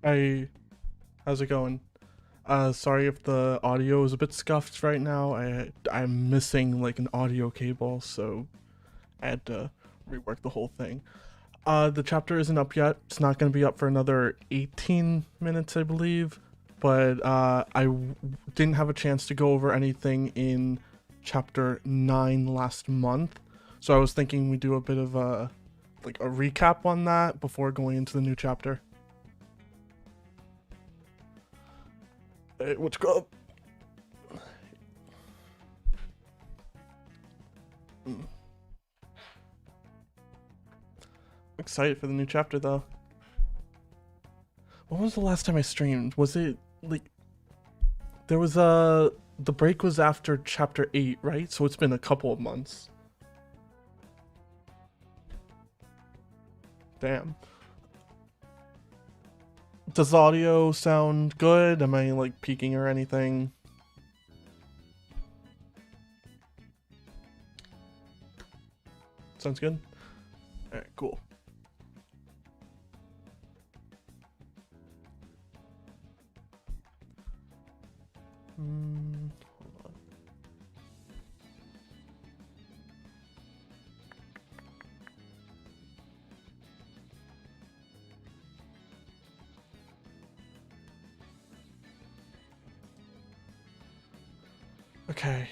Hey, how's it going? Sorry if the audio is a bit scuffed right now. I'm missing like an audio cable, so I had to rework the whole thing. The chapter isn't up yet. It's not going to be up for another 18 minutes, I believe. But didn't have a chance to go over anything in chapter 9 last month. So I was thinking we do a bit of a recap on that before going into the new chapter. Hey, what's up? Excited for the new chapter though. When was the last time I streamed? Was it like there was the break was after chapter 8, right? So it's been a couple of months. Damn. Does the audio sound good? Am I like peaking or anything? Sounds good? Alright, cool. Hold on. Okay.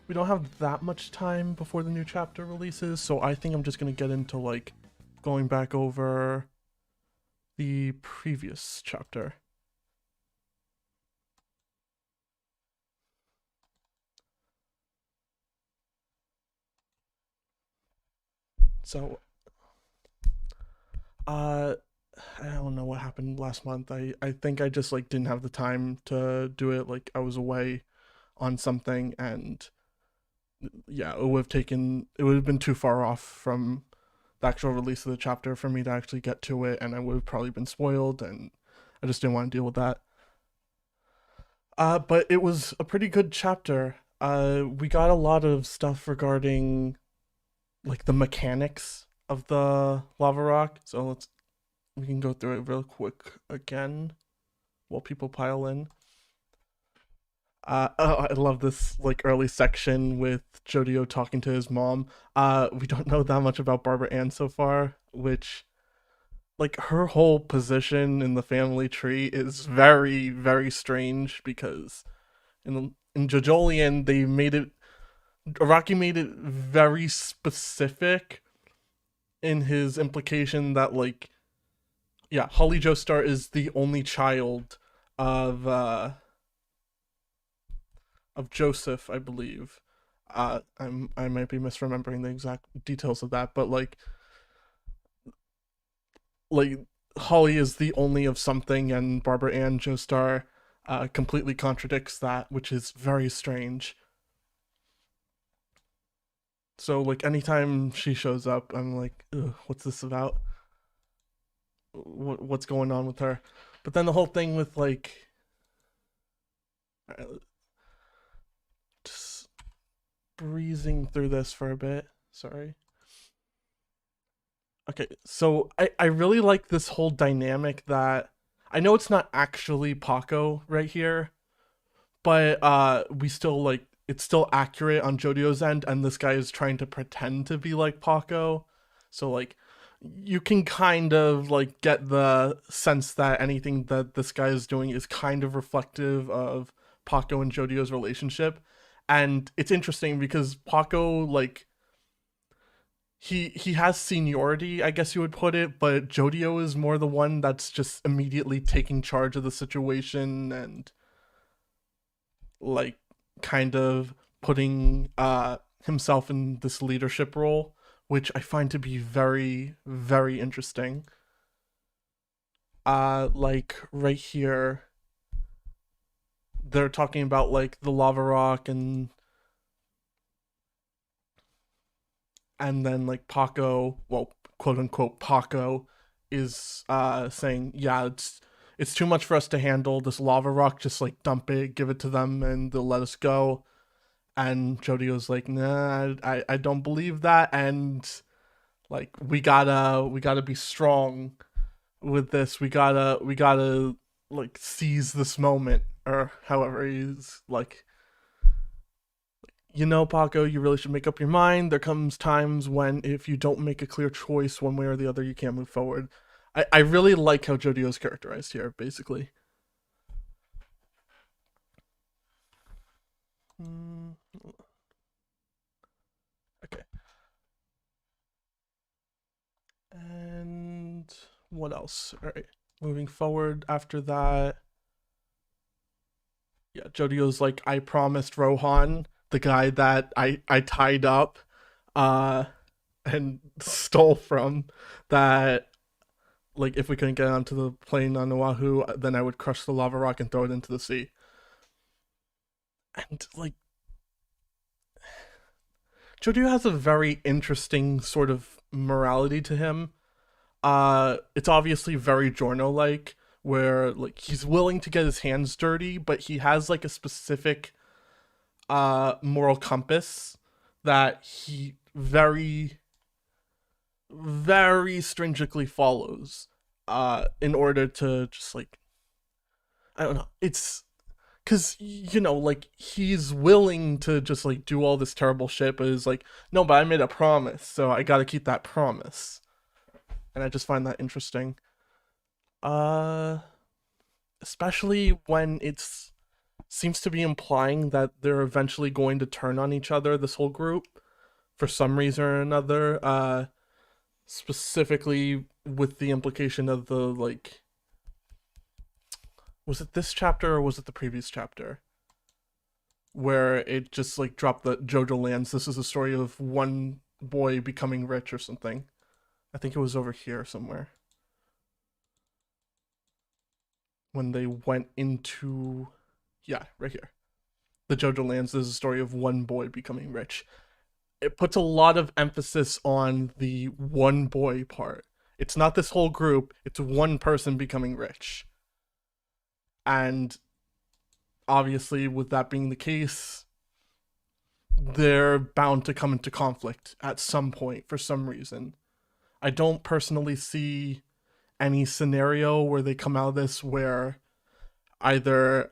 We don't have that much time before the new chapter releases, so I think I'm just gonna get into like going back over the previous chapter. So, I don't know what happened last month. I think I just like didn't have the time to do it. Like I was away on something, and yeah, it would have been too far off from the actual release of the chapter for me to actually get to it, and I would have probably been spoiled, and I just didn't want to deal with that. But it was a pretty good chapter. We got a lot of stuff regarding like the mechanics of the lava rock. So we can go through it real quick again while people pile in. I love this like early section with Jodio talking to his mom. We don't know that much about Barbara Ann so far, which like her whole position in the family tree is very, very strange because in JOJOLian they made it Araki made it very specific in his implication that like yeah, Holly Joestar is the only child of uh of Joseph, I believe. I might be misremembering the exact details of that, but like Holly is the only of something, and Barbara Ann Joestar completely contradicts that, which is very strange. So like anytime she shows up, I'm like, what's this about? What's going on with her? But then the whole thing with like, just breezing through this for a bit. Sorry. Okay, so I really like this whole dynamic that I know it's not actually Paco right here, but we still like it's still accurate on Jodio's end, and this guy is trying to pretend to be like Paco. So like you can kind of like get the sense that anything that this guy is doing is kind of reflective of Paco and Jodio's relationship. And it's interesting because Paco like he has seniority, I guess you would put it, but Jodio is more the one that's just immediately taking charge of the situation and like kind of putting himself in this leadership role, which I find to be very, very interesting. Like right here, they're talking about like the lava rock and then like Paco, well, quote unquote Paco, is saying, yeah, it's too much for us to handle. This lava rock, just like dump it, give it to them, and they'll let us go. And Jodio's like, nah, I don't believe that, and like we gotta be strong. with this, we gotta like seize this moment, or however he's like, Paco, you really should make up your mind. There comes times when if you don't make a clear choice one way or the other, you can't move forward. I really like how Jodio is characterized here, basically. Mm, okay. And what else? All right. Moving forward after that, yeah, Jodio's like, I promised Rohan, the guy that I tied up, uh, and stole from, that like if we couldn't get onto the plane on Oahu, then I would crush the lava rock and throw it into the sea. And like Jodio has a very interesting sort of morality to him. It's obviously very Giorno like, where like he's willing to get his hands dirty, but he has like a specific moral compass that he very stringently follows in order to just like, I don't know. It's because like he's willing to just like do all this terrible shit, but is like, no, but I made a promise, so I got to keep that promise. And I just find that interesting. Uh, Especially when it's seems to be implying that they're eventually going to turn on each other. This whole group, for some reason or another. Specifically with the implication of the like, was it this chapter or was it the previous chapter? Where it just like dropped the JOJOLands. This is a story of one boy becoming rich or something. I think it was over here somewhere. When they went into, yeah, right here. The JOJOLands is a story of one boy becoming rich. It puts a lot of emphasis on the one boy part. It's not this whole group, it's one person becoming rich. And obviously, with that being the case, they're bound to come into conflict at some point for some reason. I don't personally see any scenario where they come out of this where either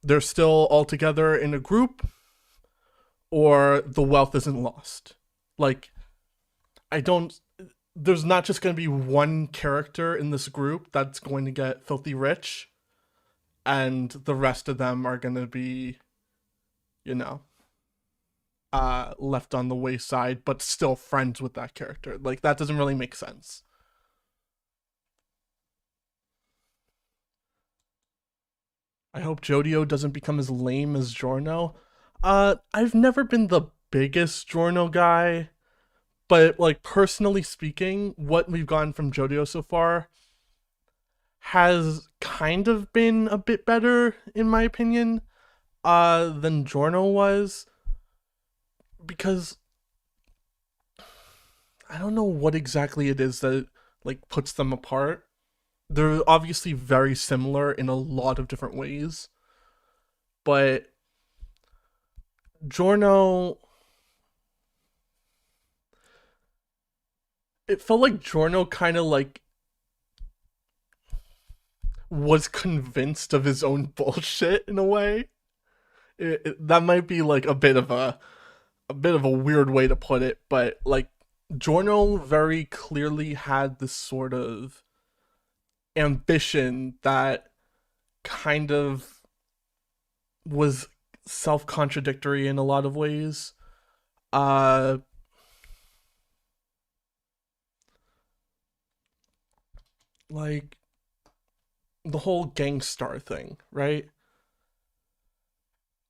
they're still all together in a group or the wealth isn't lost. Like, I don't. There's not just going to be one character in this group that's going to get filthy rich, and the rest of them are going to be, you know, left on the wayside, but still friends with that character. Like, that doesn't really make sense. I hope Jodio doesn't become as lame as Giorno. I've never been the biggest Giorno guy, but like personally speaking, what we've gotten from Jodio so far has kind of been a bit better, in my opinion, than Giorno was. Because I don't know what exactly it is that like puts them apart. They're obviously very similar in a lot of different ways, but Giorno, it felt like Giorno kind of like was convinced of his own bullshit in a way. That might be like a bit of a weird way to put it, but like Giorno very clearly had this sort of ambition that kind of was self-contradictory in a lot of ways. Uh like the whole gangstar thing, right?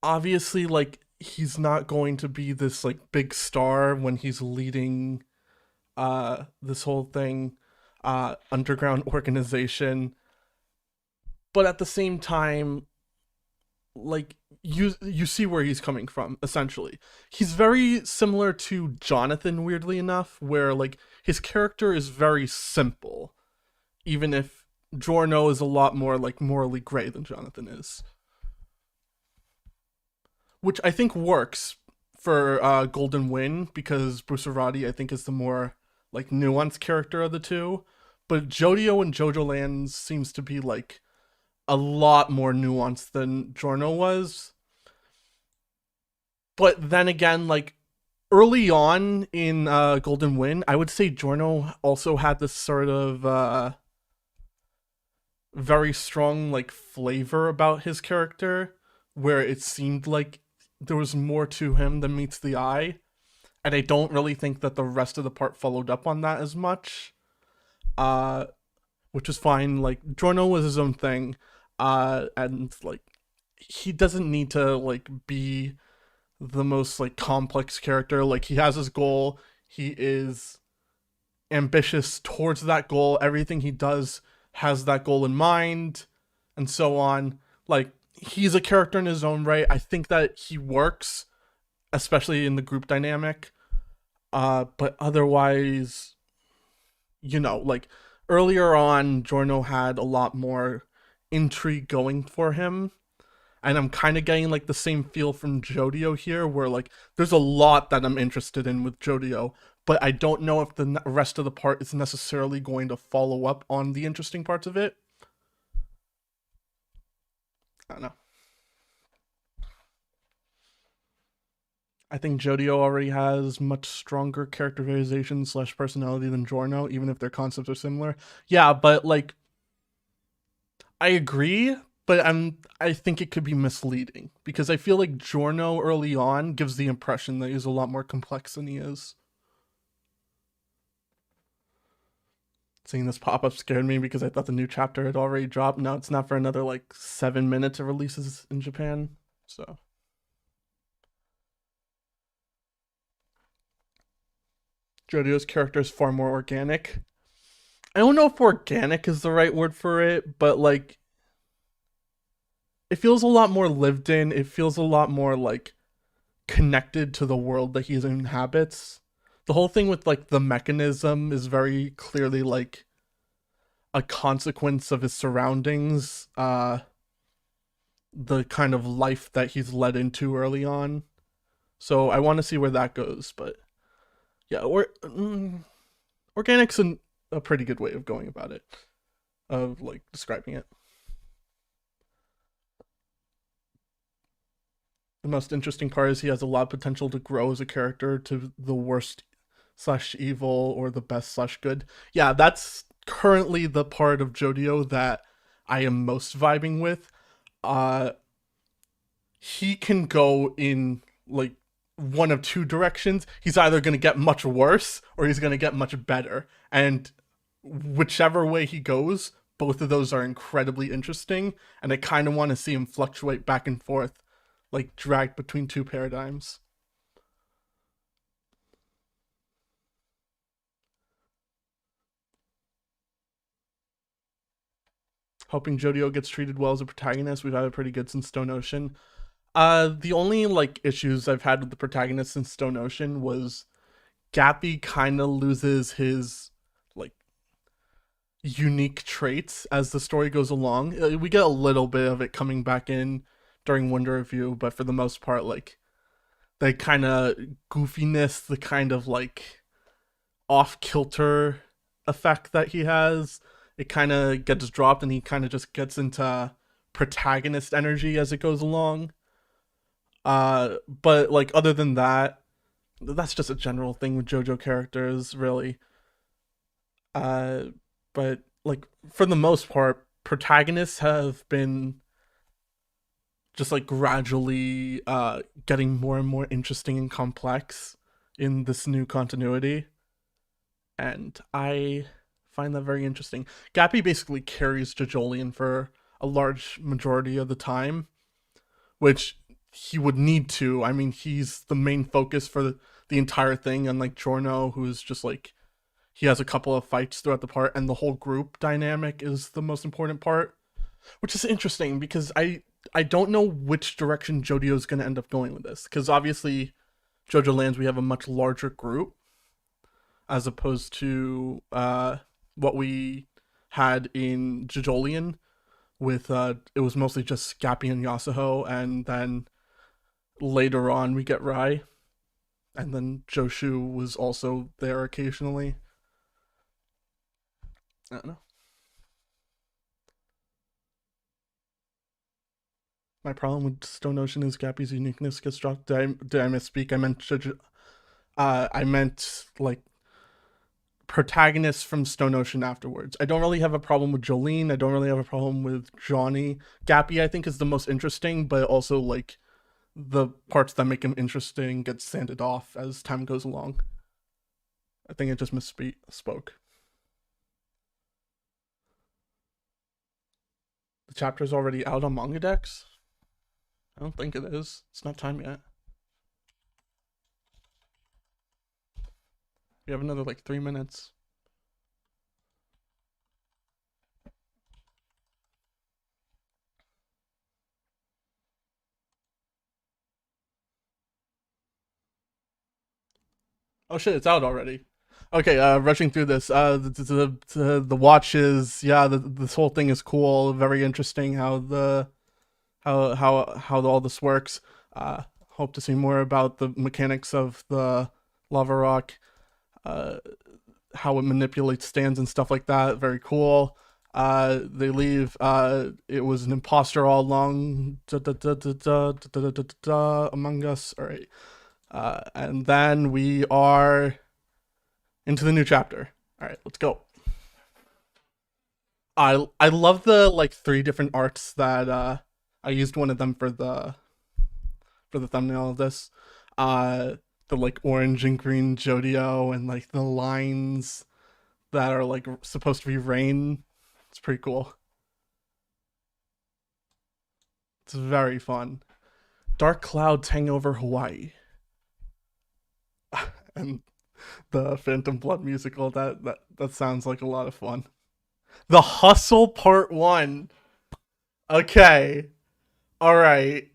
Obviously like he's not going to be this like big star when he's leading this whole thing, underground organization, but at the same time, like you see where he's coming from. Essentially, he's very similar to Jonathan, weirdly enough, where like his character is very simple, even if Giorno is a lot more like morally gray than Jonathan is, which I think works for Golden Wind, because Bucerati I think is the more like nuanced character of the two. But Jodio and JoJoLands seems to be like a lot more nuanced than Giorno was. But then again, like early on in Golden Wind, I would say Giorno also had this sort of very strong like flavor about his character, where it seemed like there was more to him than meets the eye. And I don't really think that the rest of the part followed up on that as much. Uh, which is fine. Like Giorno was his own thing, and like he doesn't need to like be the most like complex character. Like he has his goal. He is ambitious towards that goal. Everything he does has that goal in mind, and so on. Like he's a character in his own right. I think that he works, especially in the group dynamic. But otherwise, like earlier on, Giorno had a lot more intrigue going for him. And I'm kind of getting like the same feel from Jodio here, where like there's a lot that I'm interested in with Jodio, but I don't know if the rest of the part is necessarily going to follow up on the interesting parts of it. I don't know. I think Jodio already has much stronger characterization slash personality than Giorno, even if their concepts are similar. Yeah, but like I agree, but I think it could be misleading because I feel like Giorno early on gives the impression that he's a lot more complex than he is. Seeing this pop up scared me because I thought the new chapter had already dropped. No, it's not for another like 7 minutes of releases in Japan. So Jodio's character is far more organic. I don't know if organic is the right word for it, but like it feels a lot more lived in. It feels a lot more like connected to the world that he inhabits. The whole thing with like the mechanism is very clearly like a consequence of his surroundings, the kind of life that he's led into early on. So I want to see where that goes, but yeah, organic's a pretty good way of going about it, of like describing it. The most interesting part is he has a lot of potential to grow as a character to the worst slash evil or the best slash good. Yeah, that's currently the part of Jodio that I am most vibing with. Uh he can go in like one of two directions. He's either going to get much worse or he's going to get much better. And whichever way he goes, both of those are incredibly interesting. And I kind of want to see him fluctuate back and forth, like dragged between two paradigms. Hoping Jodio gets treated well as a protagonist. We've had it pretty good since Stone Ocean. The only like issues I've had with the protagonist since Stone Ocean was Gappy kind of loses his like unique traits as the story goes along. We get a little bit of it coming back in during Wonder Review, but for the most part, like the kind of goofiness, the kind of like off kilter effect that he has, it kind of gets dropped and he kind of just gets into protagonist energy as it goes along. But like other than that, that's just a general thing with JoJo characters, really. Uh, but like for the most part, protagonists have been just like gradually getting more and more interesting and complex in this new continuity, and I find that very interesting. Gappy basically carries Jojolian for a large majority of the time, which he would need to. I mean, he's the main focus for the entire thing, unlike Giorno, who's just like he has a couple of fights throughout the part, and the whole group dynamic is the most important part, which is interesting because I don't know which direction Jodio is going to end up going with this, because obviously JoJoLands we have a much larger group as opposed to what we had in Jojolian with it was mostly just Scappy and Yasuho, and then later on we get Rai, and then Joshu was also there occasionally. I don't know. My problem with Stone Ocean is Gappy's uniqueness gets dropped. Did I misspeak? I meant like protagonists from Stone Ocean afterwards. I don't really have a problem with Jolene. I don't really have a problem with Johnny. Gappy, I think, is the most interesting, but also like the parts that make him interesting get sanded off as time goes along. I think I just misspoke. The chapter's already out on Manga Dex? I don't think it is. It's not time yet. We have another like 3 minutes. Oh shit, it's out already. Okay, rushing through this. The watches, yeah, this whole thing is cool. Very interesting how all this works. Hope to see more about the mechanics of the lava rock, uh, how it manipulates stands and stuff like that. Very cool. They leave. It was an imposter all along. Among Us. All right. And then we are into the new chapter. All right, let's go. I love the like 3 different arts that I used one of them for the thumbnail of this. Uh the like orange and green Jodio and like the lines that are like supposed to be rain. It's pretty cool. It's very fun. Dark clouds hang over Hawaii. And the Phantom Blood musical, that sounds like a lot of fun. The Hustle Part 1. Okay. All right.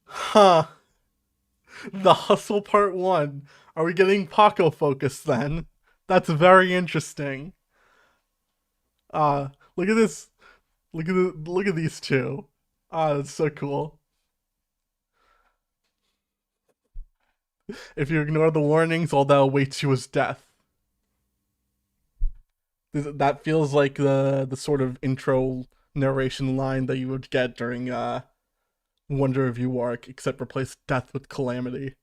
Huh. The Hustle Part 1. Are we getting Paco focused then? That's very interesting. Look at this. Look at these two. That's so cool. If you ignore the warnings, all that awaits you is death. That feels like the sort of intro narration line that you would get during Wonder of You arc, except replace death with calamity.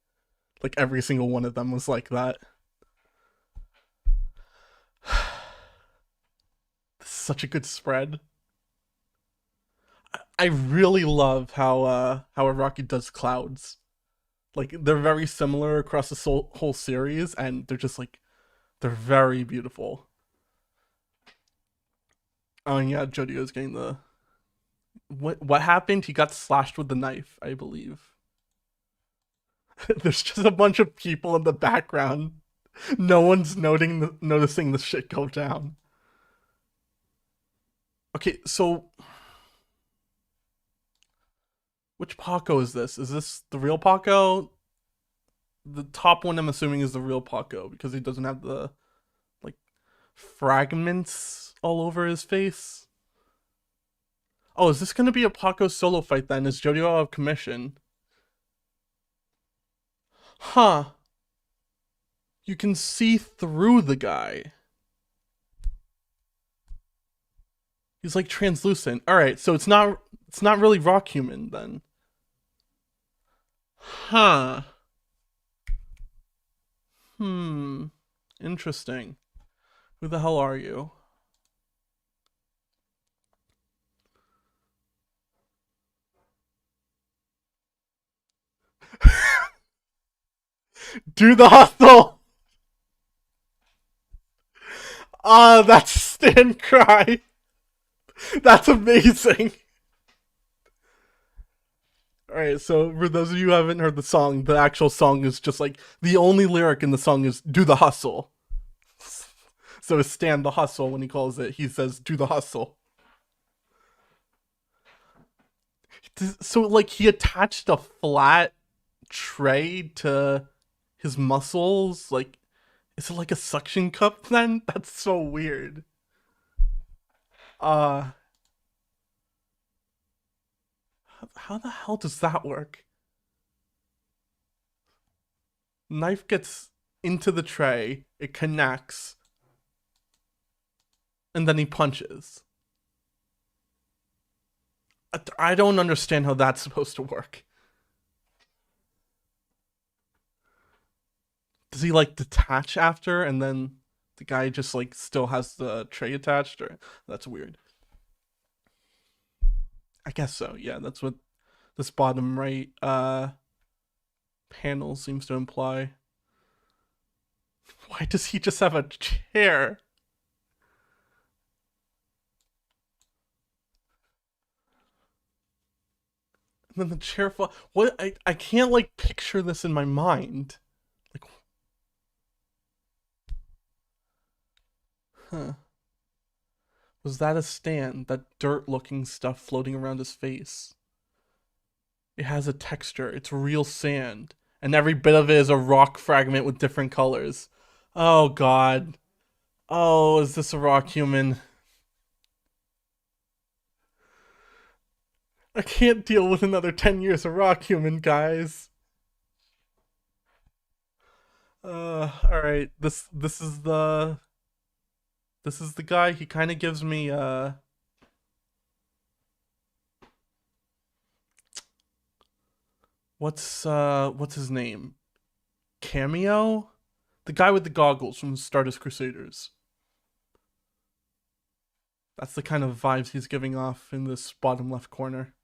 Like every single one of them was like that. This is such a good spread. I really love how Araki does clouds. Like they're very similar across the whole series, and they're just like they're very beautiful. Oh and yeah, Jodio's getting the what happened? He got slashed with the knife, I believe. There's just a bunch of people in the background. No one's noticing the shit go down. Okay, so which Paco is this? Is this the real Paco? The top one I'm assuming is the real Paco because he doesn't have the like fragments all over his face. Oh, is this gonna be a Paco solo fight then? Is Jodio out of commission? Huh. You can see through the guy. He's like translucent. Alright, so it's not really rock human then. Huh. Hmm. Interesting. Who the hell are you? Do the hustle! That's Stan Cry. That's amazing. Alright, so for those of you who haven't heard the song, the actual song is just like the only lyric in the song is do the hustle. So it's Stan the hustle when he calls it, he says do the hustle. So like he attached a flat tray to his muscles, like is it like a suction cup then? That's so weird. Uh how the hell does that work? Knife gets into the tray, it connects. and then he punches. I don't understand how that's supposed to work. Does he like detach after and then the guy just like still has the tray attached, or that's weird. I guess so. Yeah, that's what this bottom right panel seems to imply. Why does he just have a chair? And then the chair fall. What? I can't like picture this in my mind. Like, huh? Was that a stand? That dirt-looking stuff floating around his face. It has a texture. It's real sand, and every bit of it is a rock fragment with different colors. Oh God. Oh, is this a rock human? I can't deal with another 10 years of rock human, guys. All right. This is the guy. He kind of gives me what's his name? Cameo? The guy with the goggles from Stardust Crusaders. That's the kind of vibes he's giving off in this bottom left corner.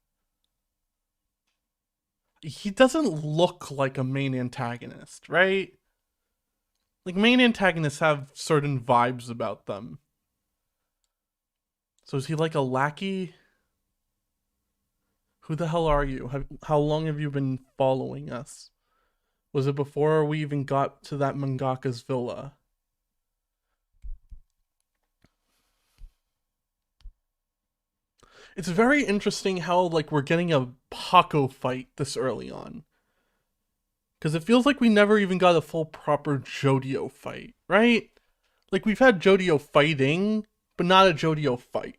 He doesn't look like a main antagonist, right? Like main antagonists have certain vibes about them. So is he like a lackey? Who the hell are you? How long have you been following us? Was it before we even got to that mangaka's villa? It's very interesting how like we're getting a Paco fight this early on. Because it feels like we never even got a full proper Jodio fight, right? Like we've had Jodio fighting, but not a Jodio fight.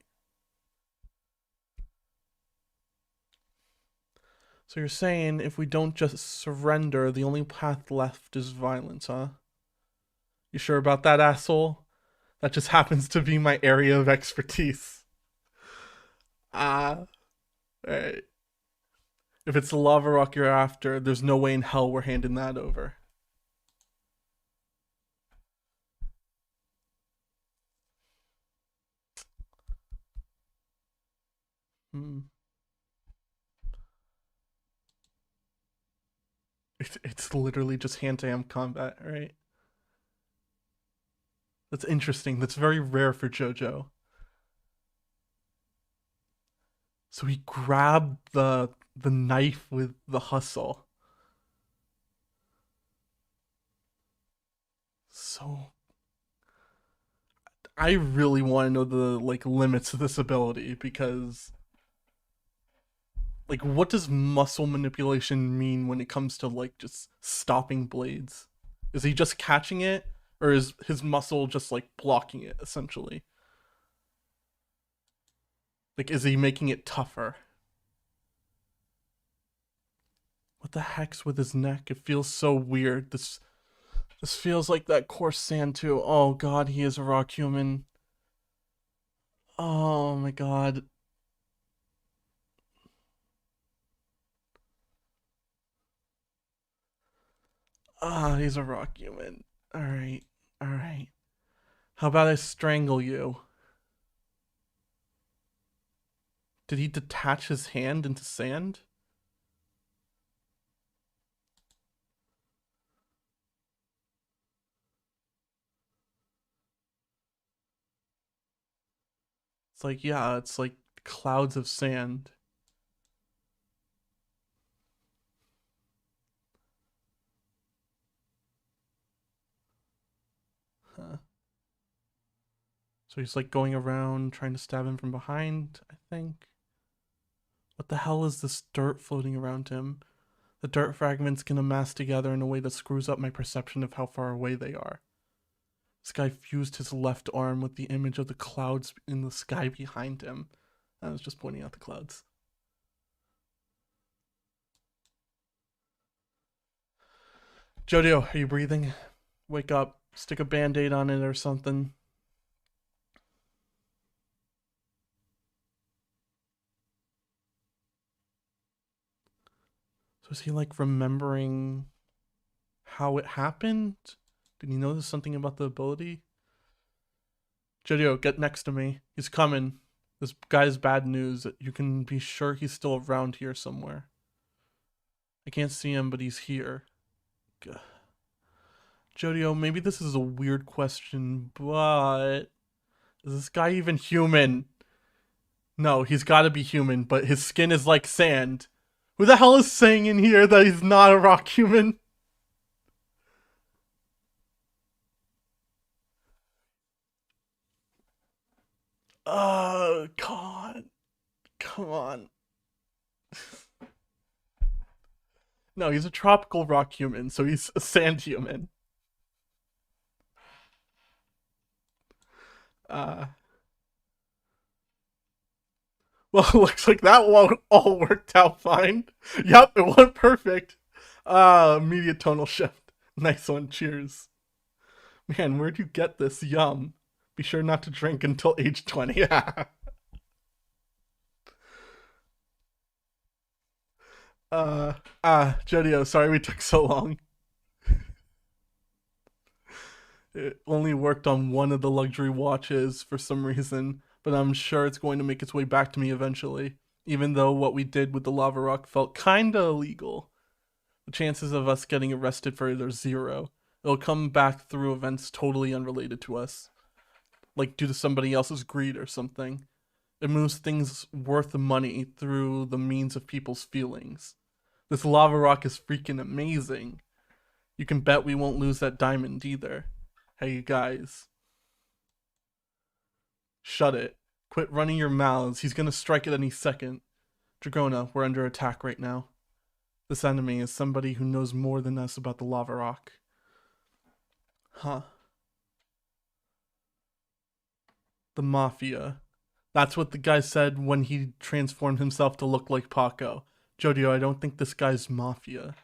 So you're saying if we don't just surrender, the only path left is violence, huh? You sure about that, asshole? That just happens to be my area of expertise. Ah, alright. If it's the lava rock you're after, there's no way in hell we're handing that over. Hmm. It's literally just hand-to-hand combat, right? That's interesting. That's very rare for JoJo. So he grabbed the knife with the hustle. So I really want to know the like limits of this ability because like what does muscle manipulation mean when it comes to like just stopping blades? Is he just catching it or is his muscle just like blocking it essentially? Like is he making it tougher? What the heck's with his neck? It feels so weird. This feels like that coarse sand too. Oh God, he is a rock human. Oh my God. Ah, he's a rock human. All right, all right. How about I strangle you? Did he detach his hand into sand? It's like, yeah, it's like clouds of sand. Huh. So he's like going around trying to stab him from behind, I think. What the hell is this dirt floating around him? The dirt fragments can amass together in a way that screws up my perception of how far away they are. This guy fused his left arm with the image of the clouds in the sky behind him. I was just pointing out the clouds. Jodio, are you breathing? Wake up. Stick a band-aid on it or something. So is he like remembering how it happened? Did he notice something about the ability? Jojo, get next to me. He's coming. This guy's bad news. You can be sure he's still around here somewhere. I can't see him, but he's here. Gah. Jodio, maybe this is a weird question, but is this guy even human? No, he's gotta be human, but his skin is like sand. Who the hell is saying in here that he's not a rock human? Oh, God. Come on. No, he's a tropical rock human, so he's a sand human. Uh, well, looks like that one all worked out fine. Yep, it went perfect. Media tonal shift. Nice one, cheers. Man, where'd you get this? Yum. Be sure not to drink until age 20. Jodio, sorry we took so long. It only worked on one of the luxury watches for some reason, but I'm sure it's going to make its way back to me eventually. Even though what we did with the lava rock felt kinda illegal, the chances of us getting arrested for it are zero. It'll come back through events totally unrelated to us, like due to somebody else's greed or something. It moves things worth money through the means of people's feelings. This lava rock is freaking amazing. You can bet we won't lose that diamond either. Hey, you guys. Shut it. Quit running your mouths. He's gonna strike at any second. Dragona, we're under attack right now. This enemy is somebody who knows more than us about the lava rock. Huh. The Mafia. That's what the guy said when he transformed himself to look like Paco. Jodio, I don't think this guy's Mafia.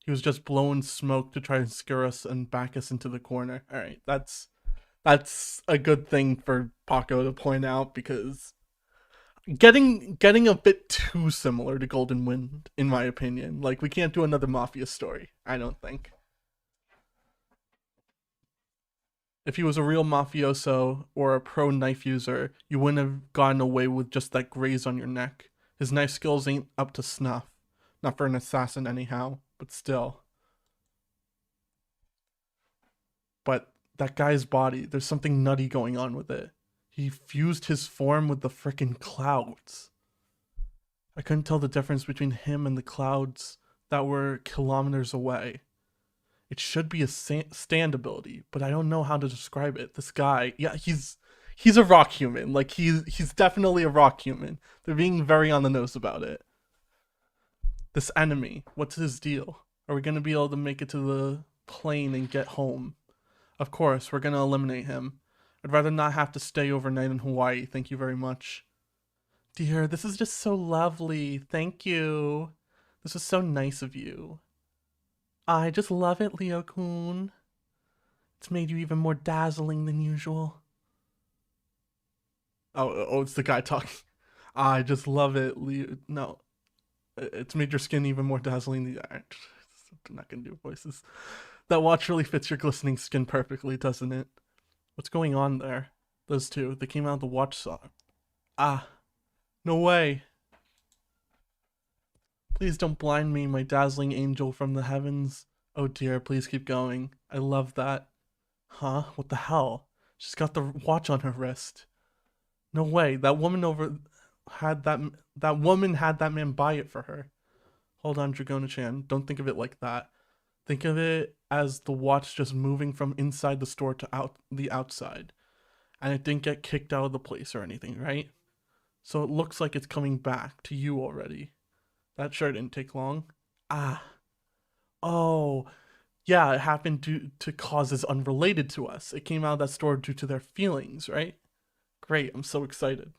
He was just blowing smoke to try and scare us and back us into the corner. Alright, that's a good thing for Paco to point out, because getting a bit too similar to Golden Wind, in my opinion. Like, we can't do another Mafia story, I don't think. If he was a real mafioso or a pro knife user, you wouldn't have gotten away with just that graze on your neck. His knife skills ain't up to snuff. Not for an assassin, anyhow, but still. But that guy's body, there's something nutty going on with it. He fused his form with the frickin' clouds. I couldn't tell the difference between him and the clouds that were kilometers away. It should be a stand ability, but I don't know how to describe it. This guy, yeah, he's a rock human. Like, he's definitely a rock human. They're being very on the nose about it. This enemy, what's his deal? Are we gonna be able to make it to the plane and get home? Of course, we're gonna eliminate him. I'd rather not have to stay overnight in Hawaii, thank you very much. Dear, this is just so lovely. Thank you. This is so nice of you. I just love it, Leo-kun. It's made you even more dazzling than usual. Oh, it's the guy talking. I just love it, Leo. No, it's made your skin even more dazzling. I'm not gonna do voices. That watch really fits your glistening skin perfectly, doesn't it? What's going on there? Those two, they came out of the watch shop. Ah, no way. Please don't blind me, my dazzling angel from the heavens. Oh dear, please keep going. I love that. Huh? What the hell? She's got the watch on her wrist. No way, that woman had that man buy it for her. Hold on, Dragona-chan. Don't think of it like that. Think of it as the watch just moving from inside the store to the outside. And it didn't get kicked out of the place or anything, right? So it looks like it's coming back to you already. That sure didn't take long. Ah. Oh. Yeah, it happened due to causes unrelated to us. It came out of that store due to their feelings, right? Great, I'm so excited.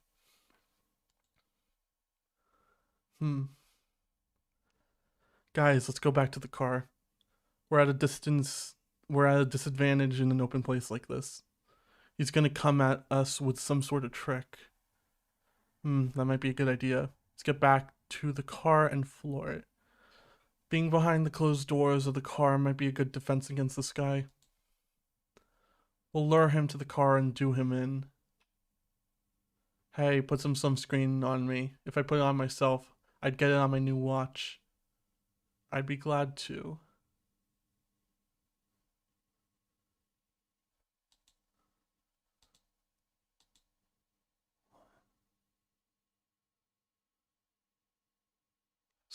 Guys, let's go back to the car. We're at a distance. We're at a disadvantage in an open place like this. He's gonna come at us with some sort of trick. That might be a good idea. Let's get back to the car and floor it. Being behind the closed doors of the car might be a good defense against this guy. We'll lure him to the car and do him in. Hey, put some sunscreen on me. If I put it on myself, I'd get it on my new watch. I'd be glad to.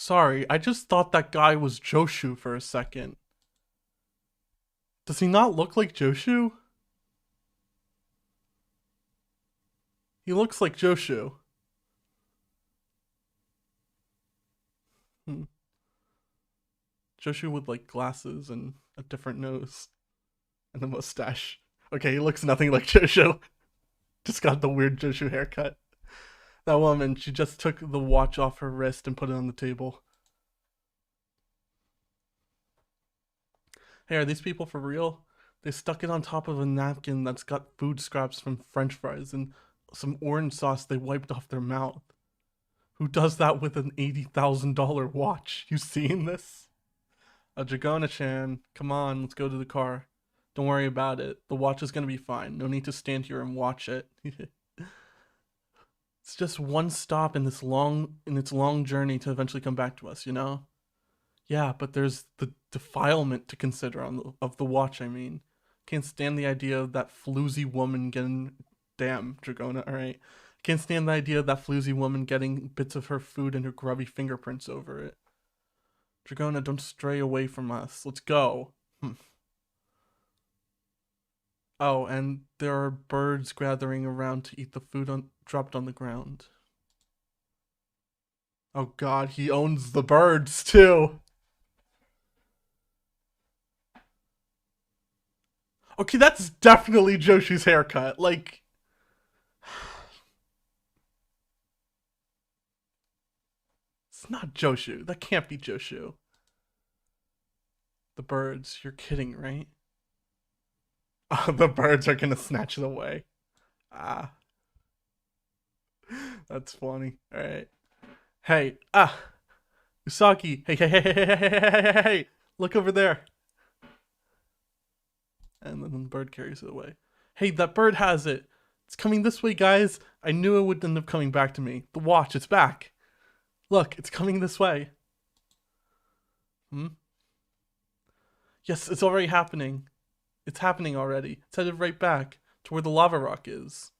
Sorry, I just thought that guy was Joshu for a second. Does he not look like Joshu? He looks like Joshu. Hmm. Joshu with like glasses and a different nose and a mustache. Okay, he looks nothing like Joshu. Just got the weird Joshu haircut. That woman, she just took the watch off her wrist and put it on the table. Hey, are these people for real? They stuck it on top of a napkin that's got food scraps from French fries and some orange sauce they wiped off their mouth. Who does that with an $80,000 watch? You seen this? Dragona-chan, come on, let's go to the car. Don't worry about it. The watch is gonna be fine. No need to stand here and watch it. It's just one stop in its long journey to eventually come back to us, you know? Yeah, but there's the defilement to consider of the watch, I mean. Can't stand the idea of that floozy woman getting... Damn, Dragona, alright. Can't stand the idea of that floozy woman getting bits of her food and her grubby fingerprints over it. Dragona, don't stray away from us. Let's go. Oh, and there are birds gathering around to eat the food dropped on the ground. Oh god, he owns the birds too. Okay, that's definitely Joshu's haircut. Like... It's not Joshu. That can't be Joshu. The birds. You're kidding, right? Oh, the birds are gonna snatch it away. Ah. That's funny. Alright. Hey. Ah. Usagi. Hey, hey, hey, hey, hey, hey, hey, hey, hey, hey. Look over there. And then the bird carries it away. Hey, that bird has it. It's coming this way, guys. I knew it would end up coming back to me. The watch, it's back. Look, it's coming this way. Yes, it's already happening. It's happening already. It's headed right back to where the lava rock is.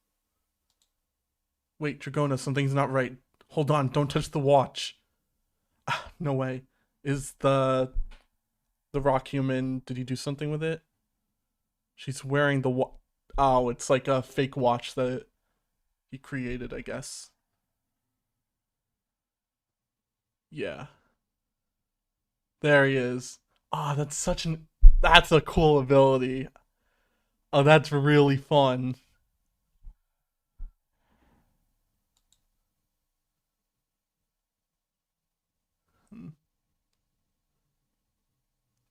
Wait, Dragona, something's not right. Hold on, don't touch the watch. Ah, no way. Is the rock human, did he do something with it? She's wearing the oh, it's like a fake watch that he created, I guess. Yeah. There he is. Ah, oh, that's a cool ability. Oh, that's really fun.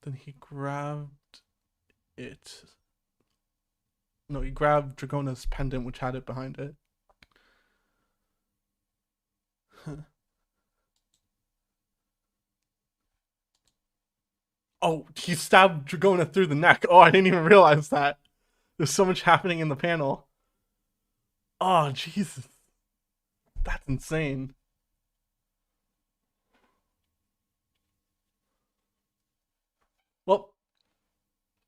Then he grabbed it. No, he grabbed Dragona's pendant, which had it behind it. Oh, he stabbed Dragona through the neck. Oh, I didn't even realize that. There's so much happening in the panel. Oh, Jesus. That's insane. Well,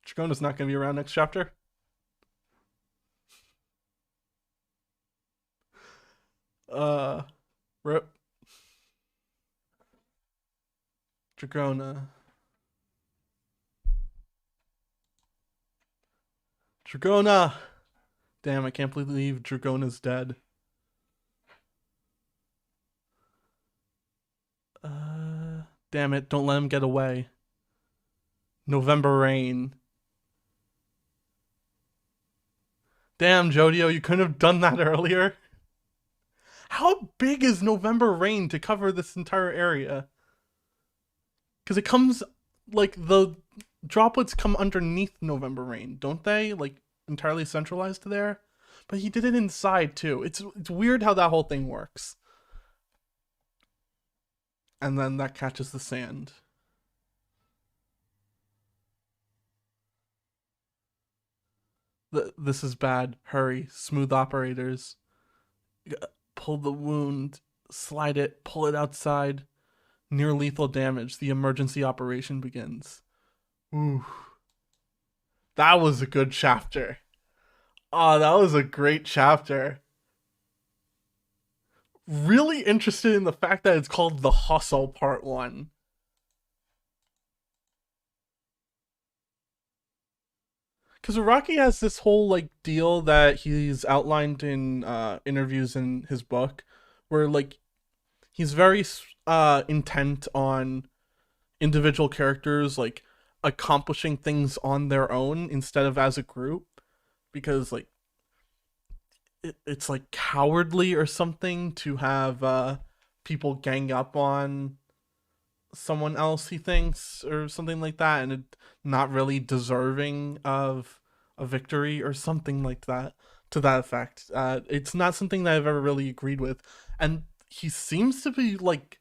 Dragona's not going to be around next chapter. Rip. Dragona. Dragona! Damn, I can't believe Dragona's dead. Damn it, don't let him get away. November Rain. Damn, Jodio, you couldn't have done that earlier. How big is November Rain to cover this entire area? Because it comes, like, the droplets come underneath November Rain, don't they? Like, entirely centralized to there? But he did it inside, too. It's weird how that whole thing works. And then that catches the sand. This is bad. Hurry. Smooth operators. Pull the wound. Slide it. Pull it outside. Near lethal damage. The emergency operation begins. Ooh. That was a good chapter. Oh, that was a great chapter. Really interested in the fact that it's called The Hustle Part 1. Because Araki has this whole like deal that he's outlined in interviews in his book, where like he's very intent on individual characters like accomplishing things on their own instead of as a group, because like it's like cowardly or something to have people gang up on someone else, he thinks, or something like that, and it not really deserving of a victory or something like that, to that effect. It's not something that I've ever really agreed with, and he seems to be like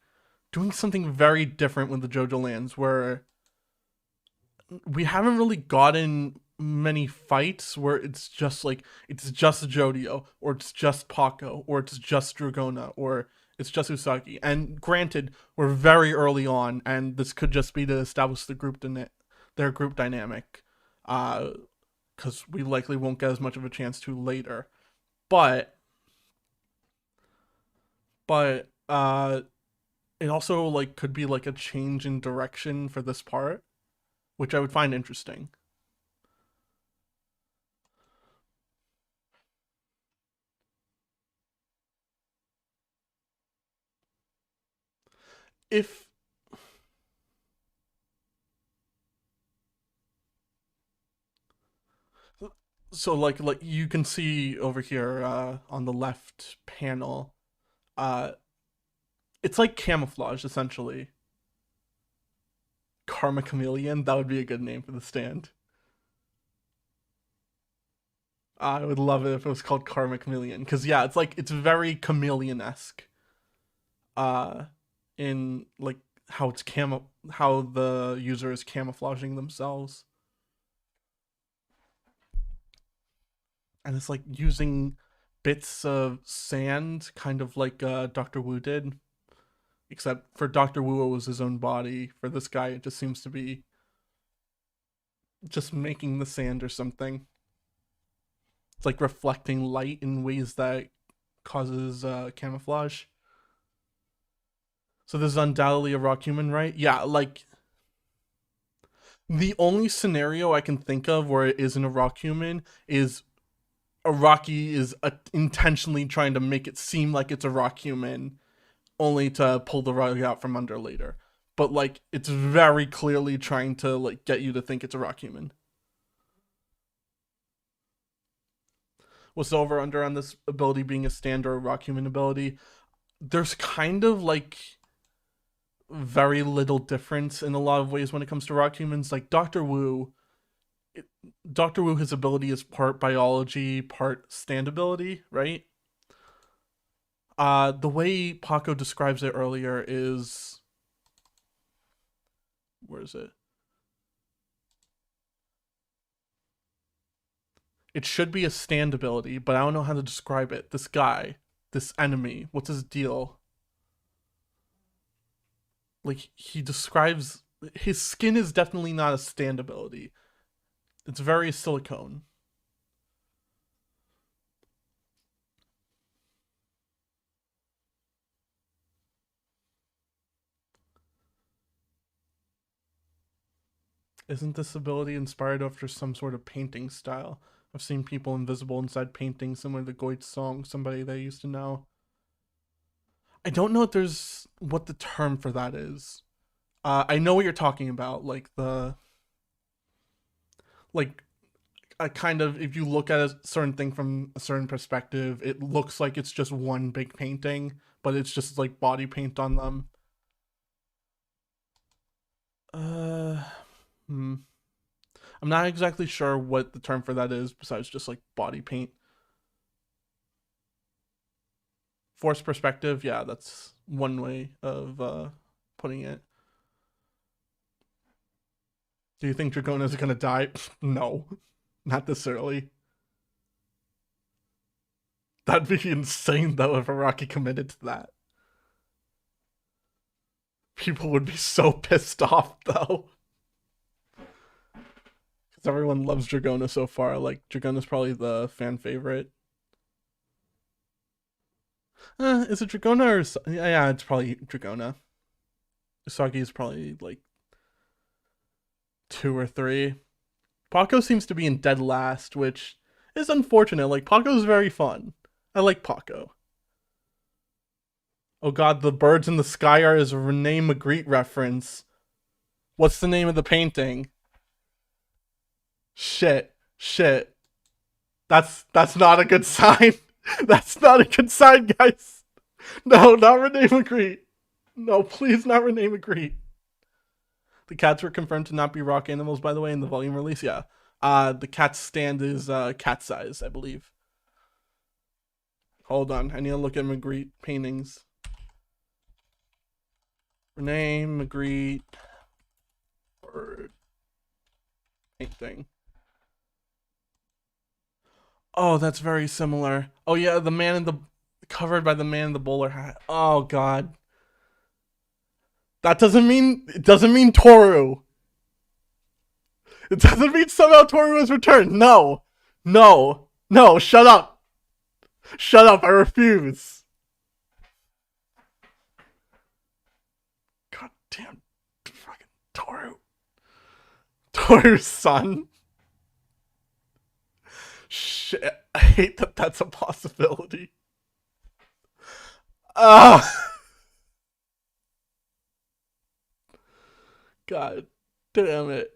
doing something very different with the JOJOLands, where we haven't really gotten many fights where it's just Jodio, or it's just Paco, or it's just Dragona, or it's just Usagi. And granted, we're very early on, and this could just be to establish their group dynamic, because we likely won't get as much of a chance to later. But but it also like could be like a change in direction for this part, which I would find interesting. If so, like you can see over here on the left panel, uh, it's like camouflage essentially. Karma Chameleon, that would be a good name for the stand. I would love it if it was called Karma Chameleon, because yeah, it's very chameleon esque. Uh, in like how the user is camouflaging themselves, and it's like using bits of sand, kind of like Doctor Wu did. Except for Doctor Wu, it was his own body. For this guy, it just seems to be just making the sand or something. It's like reflecting light in ways that causes camouflage. So this is undoubtedly a rock human, right? Yeah, like the only scenario I can think of where it isn't a rock human is Araki is intentionally trying to make it seem like it's a rock human, only to pull the rug out from under later. But like it's very clearly trying to like get you to think it's a rock human. What's the over under on this ability being a stand or a rock human ability? There's kind of like very little difference in a lot of ways when it comes to rock humans. Like Doctor Wu, his ability is part biology, part stand ability, right? The way Paco describes it earlier is, where is it? It should be a stand ability, but I don't know how to describe it. This guy, this enemy, what's his deal? Like he describes his skin is definitely not a stand ability. It's very silicone. Isn't this ability inspired after some sort of painting style? I've seen people invisible inside paintings similar to Goit's song, somebody they used to know. I don't know if there's what the term for that is. I know what you're talking about, like the like a kind of, if you look at a certain thing from a certain perspective, it looks like it's just one big painting, but it's just like body paint on them. Uh, hmm. I'm not exactly sure what the term for that is besides just like body paint. Force perspective, yeah, that's one way of putting it. Do you think Dragona's gonna die? No, not this early. That'd be insane though if Araki committed to that. People would be so pissed off though. Because everyone loves Dragona so far. Like, Dragona's probably the fan favorite. Is it Dragona or... Yeah, it's probably Dragona. Usagi is probably like 2 or 3. Paco seems to be in dead last, which is unfortunate. Like, Paco's very fun. I like Paco. Oh god, the birds in the sky are his Rene Magritte reference. What's the name of the painting? Shit. That's not a good sign. That's not a good sign, guys. No, not Rene Magritte. No, please, not Rene Magritte. The cats were confirmed to not be rock animals, by the way, in the volume release. Yeah. The cat's stand is cat size, I believe. Hold on, I need to look at Magritte paintings. Rene Magritte bird painting. Oh, that's very similar. Oh yeah, the man in the covered by the man in the bowler hat. Oh god. That doesn't mean Toru. It doesn't mean somehow Toru has returned. No. Shut up. I refuse. God damn fucking Toru. Toru's son. Shit. I hate that that's a possibility. God damn it.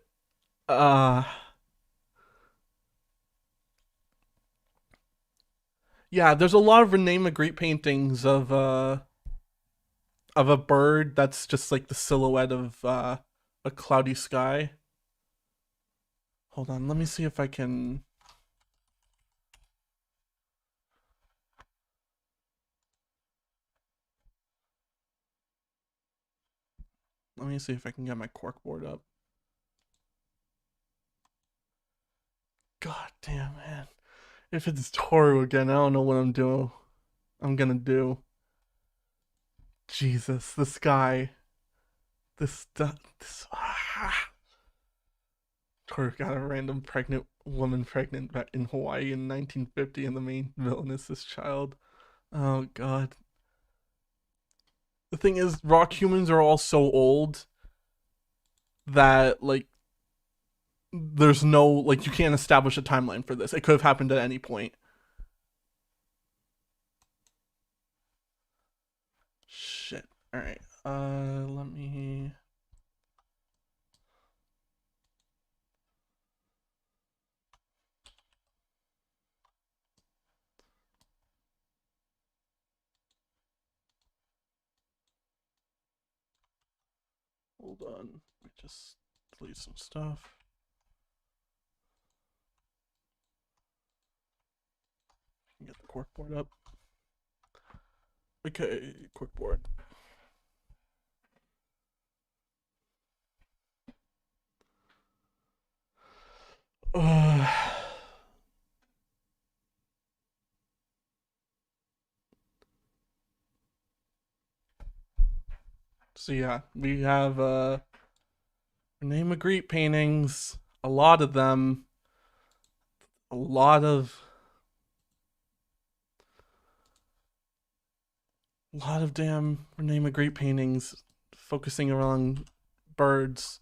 Yeah, there's a lot of Rene Magritte paintings of a bird that's just like the silhouette of a cloudy sky. Hold on, let me see if I can... Let me see if I can get my corkboard up. God damn, man. If it's Toru again, I don't know what I'm gonna do. Jesus, this guy. This Toru got a random pregnant woman pregnant in Hawaii in 1950, and the main villain is this child. Oh god. The thing is, rock humans are all so old that, like, there's no, like, you can't establish a timeline for this. It could have happened at any point. Shit. Alright. Let me... Hold on. Let me just delete some stuff. Get the corkboard up. Okay, corkboard. So yeah, we have Rene Magritte paintings, a lot of them, a lot of damn Rene Magritte paintings focusing around birds,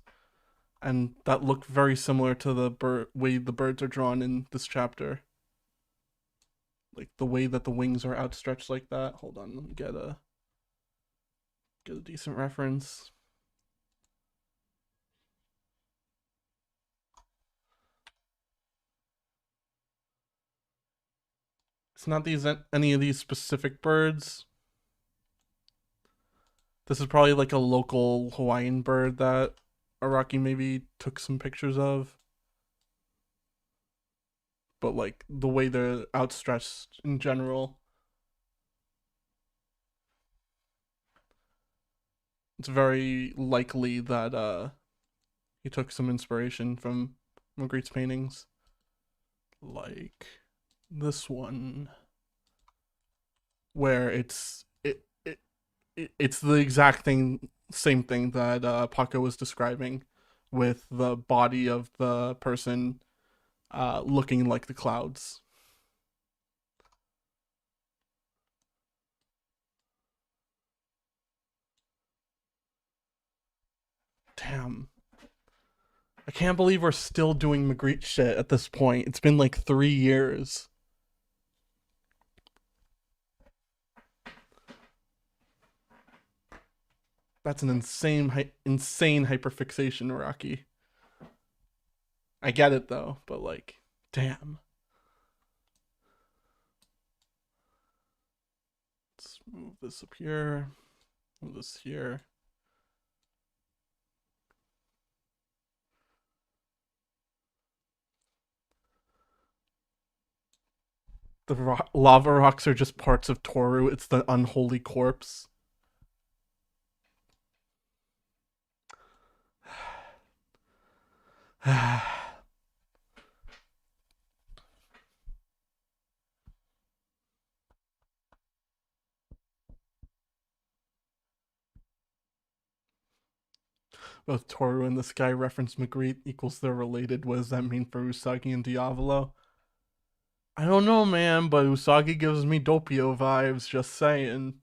and that look very similar to the way the birds are drawn in this chapter. Like the way that the wings are outstretched like that. Hold on, let me get a decent reference. It's not any of these specific birds. This is probably like a local Hawaiian bird that Araki maybe took some pictures of. But like the way they're outstretched in general, it's very likely that he took some inspiration from Magritte's paintings. Like this one. where it's the exact same thing that Paco was describing, with the body of the person looking like the clouds. Damn. I can't believe we're still doing Magritte shit at this point. It's been like 3 years. That's an insane hyperfixation, Rocky. I get it though, but like, damn. Let's move this up here. Move this here. The lava rocks are just parts of Toru. It's the unholy corpse. Both Toru and this guy reference Magritte equals they're related. What does that mean for Usagi and Diavolo? I don't know, man, but Usagi gives me Doppio vibes, just saying.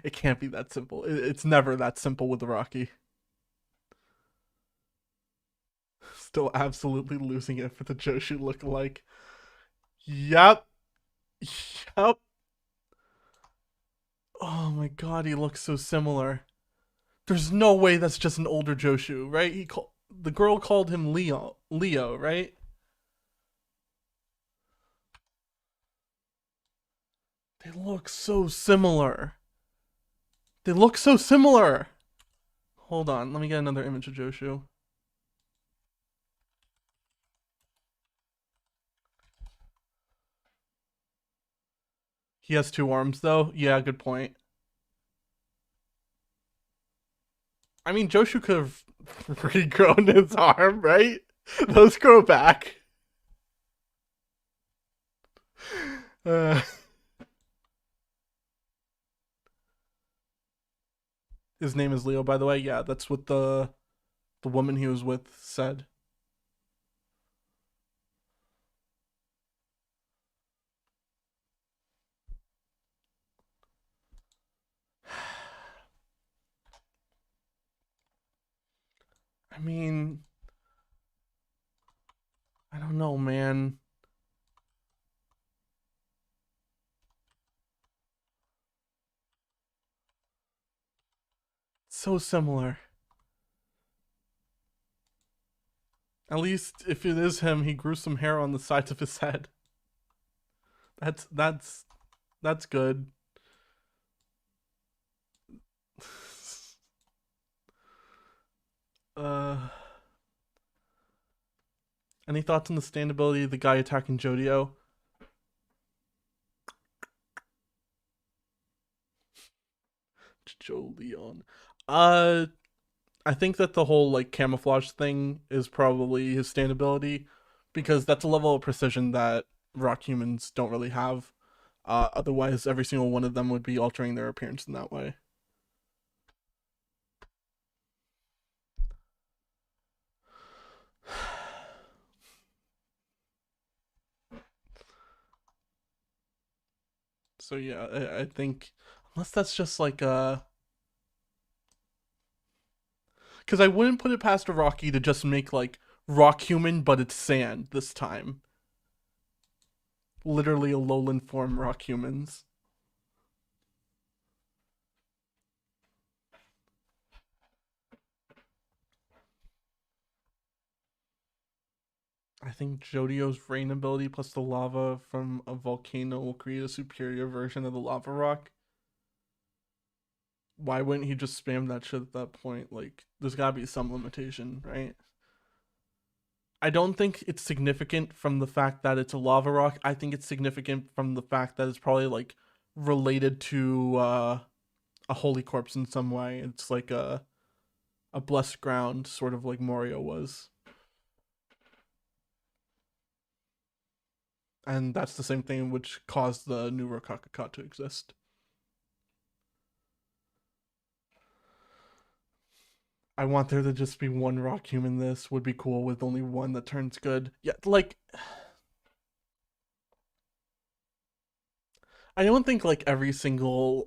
It can't be that simple. It's never that simple with Rocky. Still absolutely losing it for the Joshu lookalike. Yep. Yep. Oh my god, he looks so similar. There's no way that's just an older Joshu, right? The girl called him Leo, right? They look so similar. They look so similar. Hold on, let me get another image of Joshu. He has two arms though. Yeah, good point. I mean, Joshu could have regrown his arm, right? Those grow back. Uh, his name is Leo, by the way. Yeah, that's what the woman he was with said. I mean, I don't know, man. So similar. At least if it is him, he grew some hair on the sides of his head. That's good. uh any thoughts on the standability of the guy attacking Jodio? Joe Leon. Uh I think that the whole like camouflage thing is probably his standability, because that's a level of precision that rock humans don't really have. Otherwise, every single one of them would be altering their appearance in that way. So yeah, I think unless that's just like because I wouldn't put it past a Rocky to just make like rock human, but it's sand this time. Literally a lowland form rock humans. I think Jodio's rain ability plus the lava from a volcano will create a superior version of the lava rock. Why wouldn't he just spam that shit at that point? Like, there's gotta be some limitation, right? I don't think it's significant from the fact that it's a lava rock. I think it's significant from the fact that it's probably like related to a holy corpse in some way. It's like a blessed ground, sort of like Morio was. and that's the same thing which caused the new Rokakaka to exist. I want there to just be one rock human. This would be cool with only one that turns good. Yeah, like I don't think like every single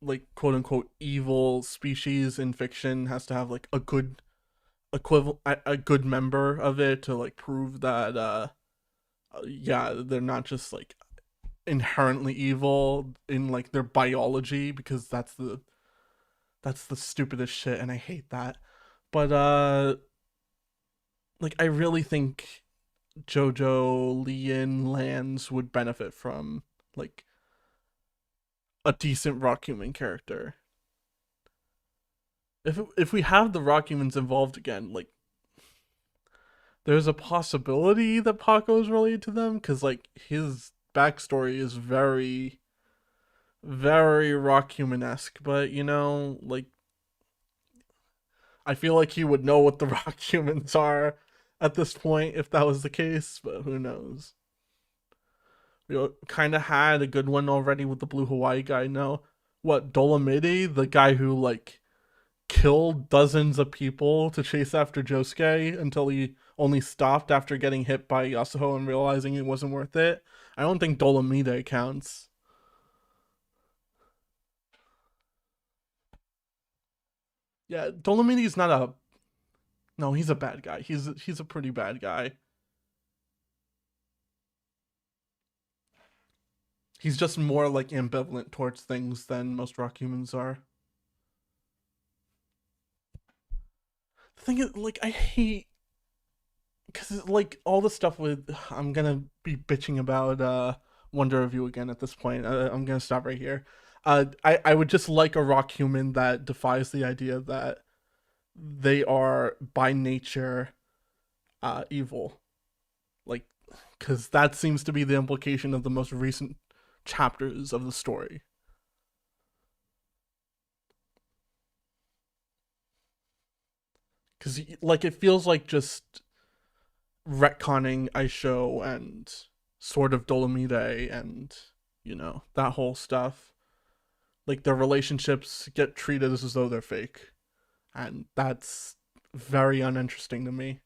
like quote unquote evil species in fiction has to have like a good equivalent a good member of it to like prove that yeah, they're not just like inherently evil in like their biology, because that's the stupidest shit and I hate that. But like I really think JoJoLands would benefit from like a decent rock human character. If we have the rock humans involved again, like there's a possibility that Paco is related to them, because like his backstory is very very rock human esque. But you know, like I feel like he would know what the rock humans are at this point if that was the case, but who knows? We kind of had a good one already with the Blue Hawaii guy. No, what Dolomite, the guy who like killed dozens of people to chase after Josuke until he only stopped after getting hit by Yasuho and realizing it wasn't worth it. I don't think Dolomite counts. Yeah, Dolomite's not a no. He's a bad guy. He's a pretty bad guy. He's just more like ambivalent towards things than most rock humans are. The thing is, like, I hate because like all the stuff with I'm gonna be bitching about Wonder Review again at this point. I'm gonna stop right here. I would just like a rock human that defies the idea that they are by nature evil. Like, because that seems to be the implication of the most recent chapters of the story. Because like it feels like just retconning Aisho and sort of Dolomite and you know that whole stuff. Like their relationships get treated as though they're fake, and that's very uninteresting to me.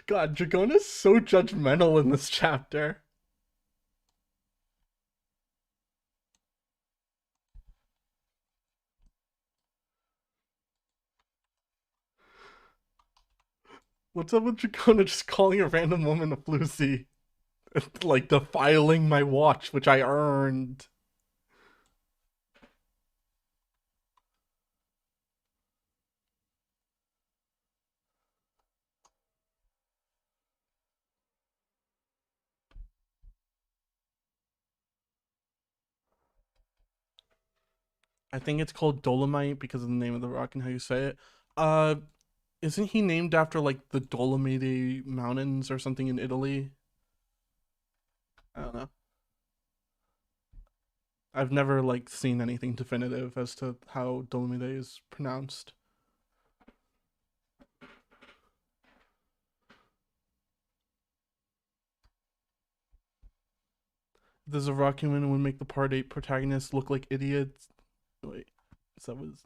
God, Dragona's so judgmental in this chapter. What's up with Dragona just calling a random woman a floozy? Like defiling my watch, which I earned. I think it's called Dolomite because of the name of the rock and how you say it. Uh, isn't he named after like the Dolomiti Mountains or something in Italy? I don't know. I've never like seen anything definitive as to how Dolomite is pronounced. There's a rock human would make the part 8 protagonists look like idiots. Wait, so that was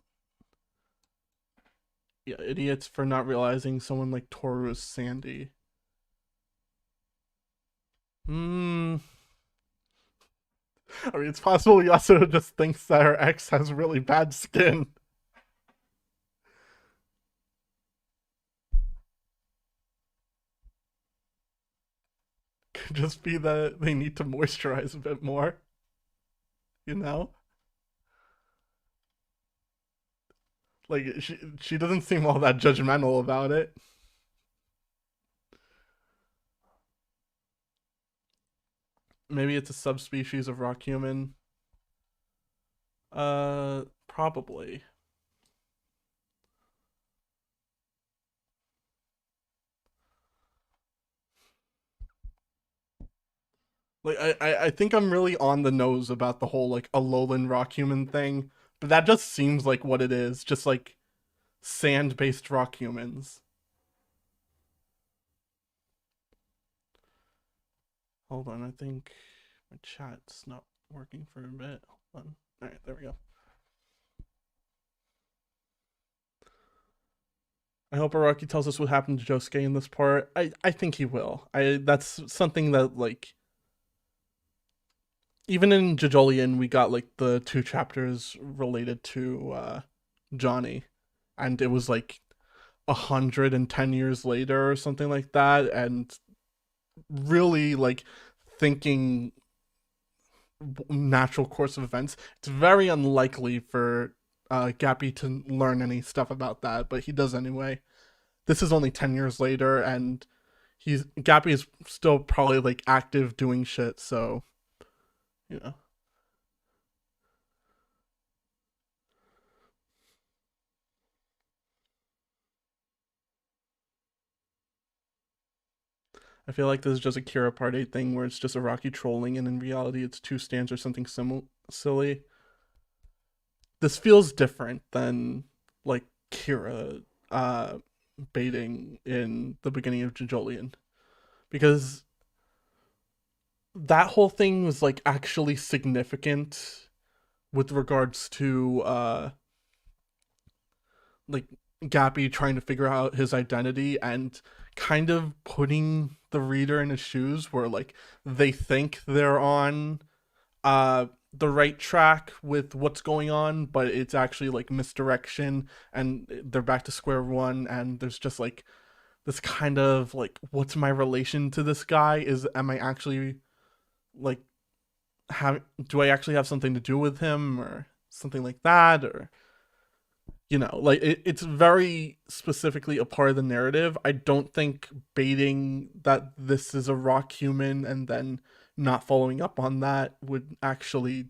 yeah, idiots for not realizing someone like Toru is Sandy. Hmm. I mean, it's possible Yasuo just thinks that her ex has really bad skin. Could just be that they need to moisturize a bit more, you know? Like she doesn't seem all that judgmental about it. Maybe it's a subspecies of rock human. Probably. Like I think I'm really on the nose about the whole like Alolan rock human thing, but that just seems like what it is, just like sand-based rock humans. Hold on, I think my chat's not working for a bit. Hold on. All right, there we go. I hope Araki tells us what happened to Josuke in this part. I think he will. I That's something that like even in JoJolian we got like the two chapters related to Johnny, and it was like 110 years later or something like that, and really like thinking natural course of events. It's very unlikely for Gappy to learn any stuff about that, but he does anyway. This is only 10 years later, and he's Gappy is still probably like active doing shit. So you know, I feel like this is just a Kira Part 8 thing where it's just a Rocky trolling, and in reality, it's two stands or something silly. This feels different than like Kira uh, baiting in the beginning of JoJolian, because that whole thing was like actually significant with regards to like Gappy trying to figure out his identity and kind of putting the reader in his shoes where like they think they're on the right track with what's going on, but it's actually like misdirection, and they're back to square one, and there's just like this kind of like, what's my relation to this guy? Is am I actually like have do I actually have something to do with him or something like that? Or like it's very specifically a part of the narrative. I don't think baiting that this is a rock human and then not following up on that would actually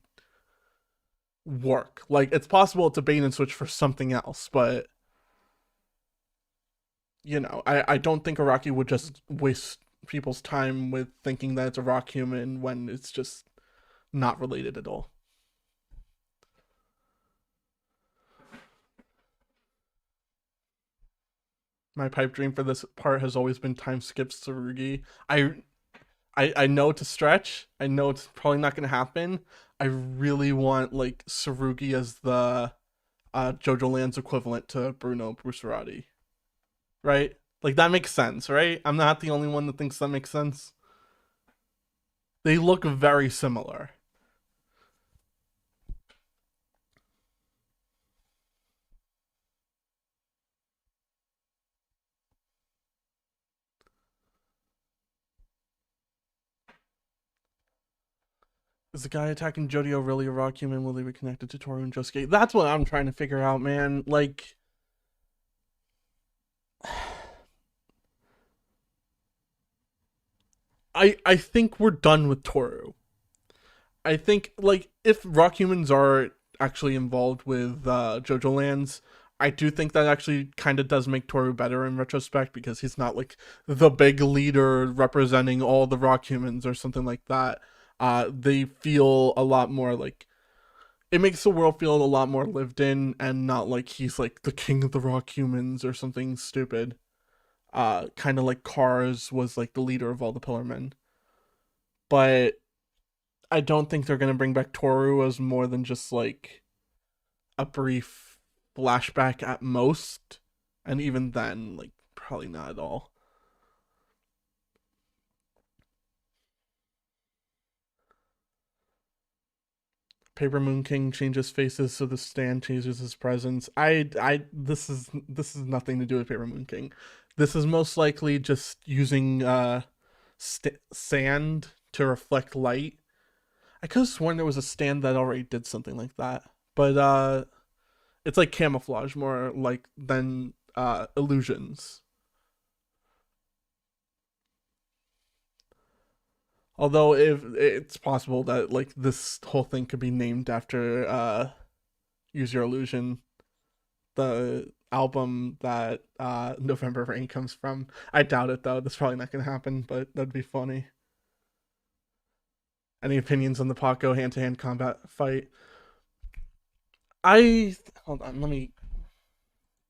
work. Like it's possible to bait and switch for something else, but I don't think Araki would just waste people's time with thinking that it's a rock human when it's just not related at all. My pipe dream for this part has always been time skip Tsurugi. I know it's a stretch. I know it's probably not gonna happen. I really want like Tsurugi as the JoJoLands equivalent to Bruno Bucerati, right? Like that makes sense, right? I'm not the only one that thinks that makes sense. They look very similar. Is the guy attacking Jodio really a rock human? Will they be connected to Toru and Josuke? That's what I'm trying to figure out, man. Like, I think we're done with Toru. I think like if rock humans are actually involved with JoJoLands, I do think that actually kind of does make Toru better in retrospect, because he's not like the big leader representing all the rock humans or something like that. They feel a lot more like, it makes the world feel a lot more lived in, and not like he's like the king of the rock humans or something stupid. Kind of like Cars was like the leader of all the Pillarmen. But I don't think they're gonna bring back Toru as more than just like a brief flashback at most, and even then, like probably not at all. Paper Moon King changes faces so the stand changes his presence. This is nothing to do with Paper Moon King. This is most likely just using sand to reflect light. I could have sworn there was a stand that already did something like that, but it's like camouflage more like than illusions. Although if it's possible that like this whole thing could be named after Use Your Illusion, the album that November Rain comes from. I doubt it though. That's probably not gonna happen, but that'd be funny. Any opinions on the Paco hand-to-hand combat fight? I hold on, let me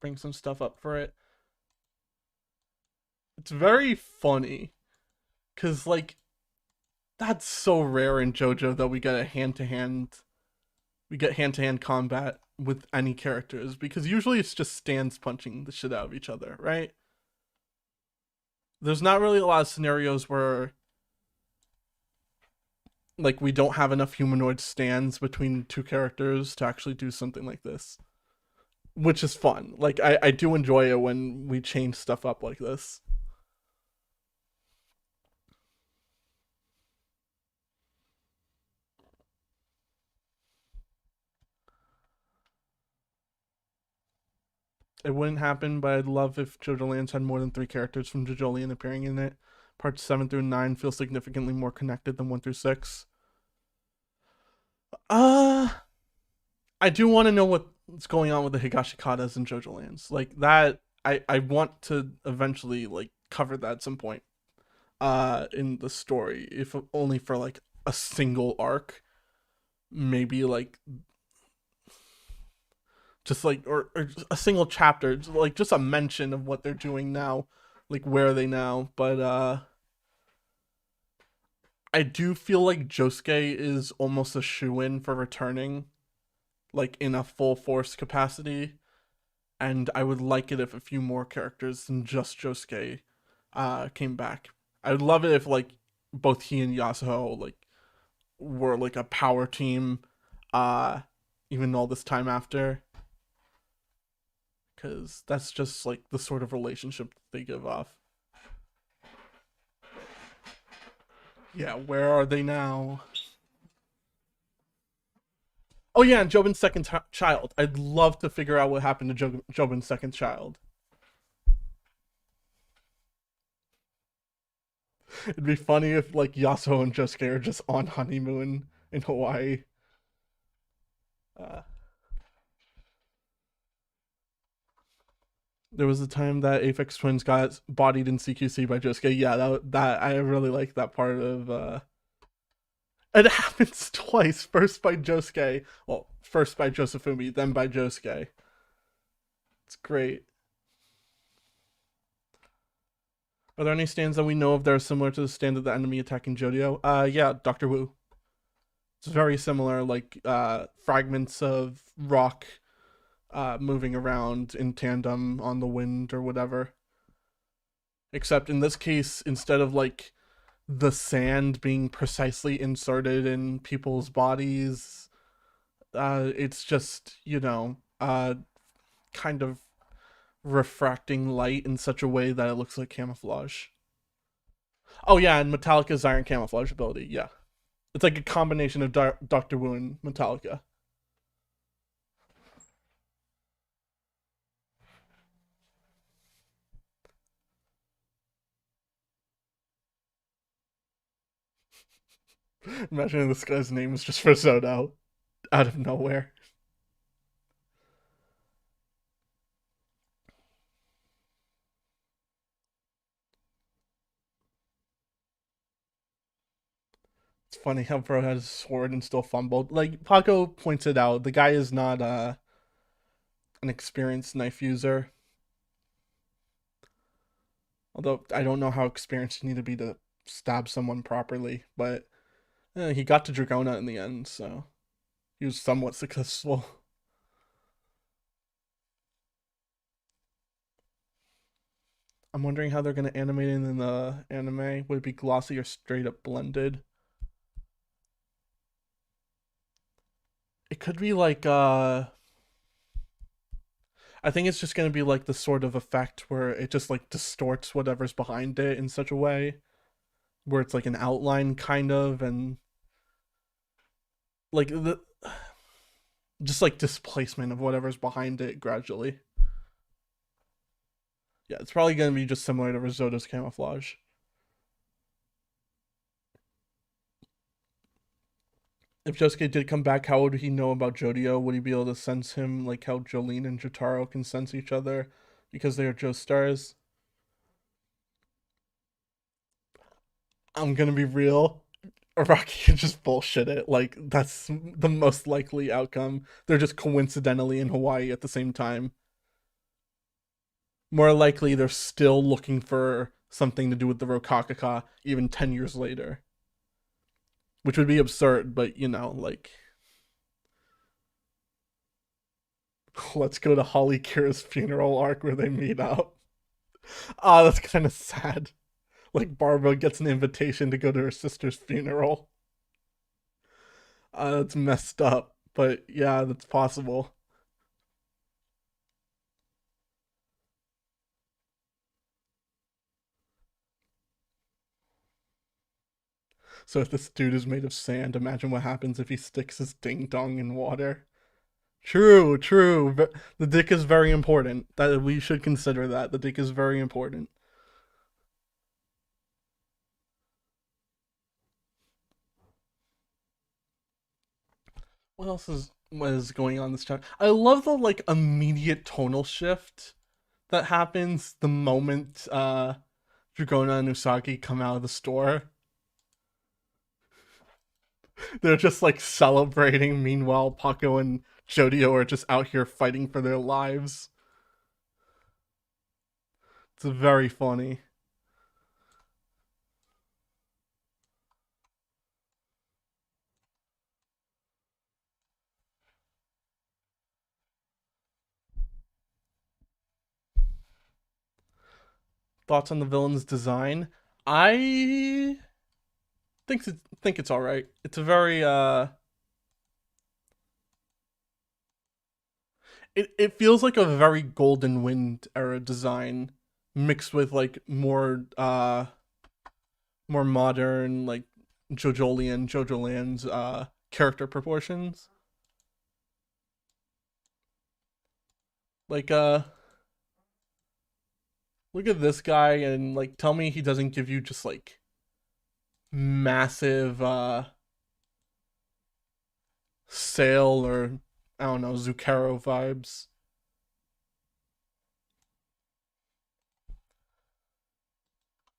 bring some stuff up for it. It's very funny because like that's so rare in JoJo that we get hand-to-hand combat with any characters because usually it's just stands punching the shit out of each other, right? There's not really a lot of scenarios where like we don't have enough humanoid stands between two characters to actually do something like this, which is fun. Like I do enjoy it when we change stuff up like this. It wouldn't happen, but I'd love if JoJoLands had more than three characters from JoJolion appearing in it. Parts 7 through 9 feel significantly more connected than 1 through 6. Uh, I do want to know what's going on with the Higashikatas and JoJoLands. Like that, I want to eventually like cover that at some point in the story, if only for like a single arc, maybe like just like or a single chapter, like just a mention of what they're doing now, like where are they now. But I do feel like Josuke is almost a shoe-in for returning, like in a full force capacity, and I would like it if a few more characters than just Josuke came back. I would love it if like both he and Yasuo like were like a power team, uh, even all this time after, because that's just like the sort of relationship they give off. Yeah, where are they now? Oh yeah, and Jobin's second child. I'd love to figure out what happened to Jobin's second child. It'd be funny if like Yasuo and Josuke are just on honeymoon in Hawaii. Uh, there was a time that Aphex Twins got bodied in CQC by Josuke. Yeah, that I really like that part of. It happens twice. First by Josuke. Well, first by Josefumi, then by Josuke. It's great. Are there any stands that we know of that are similar to the stand of the enemy attacking Jodio? Yeah, Doctor Wu. It's very similar, like fragments of rock moving around in tandem on the wind or whatever. Except in this case, instead of like the sand being precisely inserted in people's bodies, it's just, kind of refracting light in such a way that it looks like camouflage. Oh yeah, and Metallica's iron camouflage ability. Yeah, it's like a combination of Doctor Wu and Metallica. Imagine this guy's name is just for Zodo out of nowhere. It's funny how Bro has a sword and still fumbled. Like Paco pointed out, the guy is not an experienced knife user. Although I don't know how experienced you need to be to stab someone properly, but he got to Dragona in the end, so he was somewhat successful. I'm wondering how they're gonna animate it in the anime. Would it be glossy or straight up blended? It could be like I think it's just gonna be like the sort of effect where it just like distorts whatever's behind it in such a way where it's like an outline kind of and like the just like displacement of whatever's behind it gradually. Yeah, it's probably gonna be just similar to Risotto's camouflage. If Josuke did come back, how would he know about Jodio? Would he be able to sense him like how Jolene and Jotaro can sense each other because they are Joestars? I'm gonna be real. Araki can just bullshit it. Like, that's the most likely outcome. They're just coincidentally in Hawaii at the same time. More likely, they're still looking for something to do with the Rokakaka even 10 years later. Which would be absurd, but like, let's go to Holly Kira's funeral arc where they meet up. Ah, that's kind of sad. Like, Barbara gets an invitation to go to her sister's funeral. That's messed up, but yeah, that's possible. So if this dude is made of sand, imagine what happens if he sticks his ding dong in water. True, true. But the dick is very important. That we should consider that. The dick is very important. What else is what is going on this chapter? I love the like immediate tonal shift that happens the moment Dragona and Usagi come out of the store. They're just like celebrating. Meanwhile, Paco and Jodio are just out here fighting for their lives. It's very funny. Thoughts on the villain's design? I think it's all right. It's a very it feels like a very Golden Wind era design mixed with like more modern like JOJOLands character proportions. Like look at this guy and like tell me he doesn't give you just like massive Sail or I don't know, Zucchero vibes.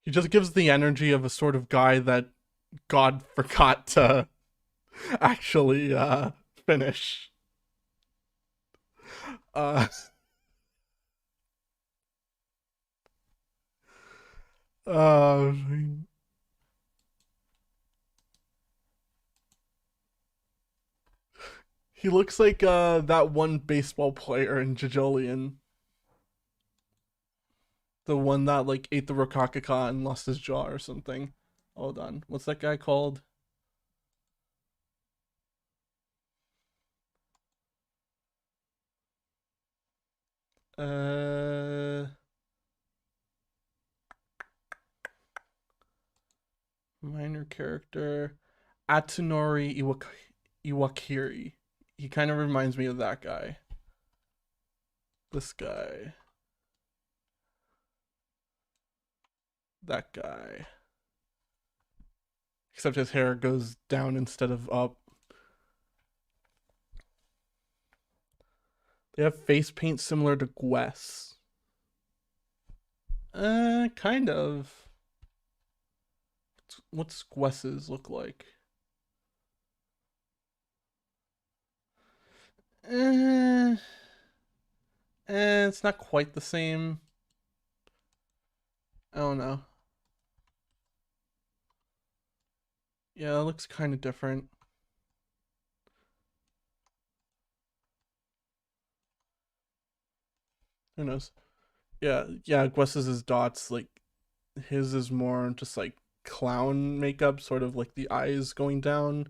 He just gives the energy of a sort of guy that God forgot to actually finish. Uh uh he looks like that one baseball player in JoJolian, the one that like ate the Rokakaka and lost his jaw or something. Hold on, what's that guy called? Uh, minor character, Atsunori Iwakiri. He kind of reminds me of that guy. This guy, that guy. Except his hair goes down instead of up. They have face paint similar to Gwess. Kind of. What's Gwess's look like? Eh, it's not quite the same. I don't know. Yeah, it looks kind of different. Who knows? Yeah, yeah. Gwess's is dots. Like his is more just like clown makeup, sort of like the eyes going down.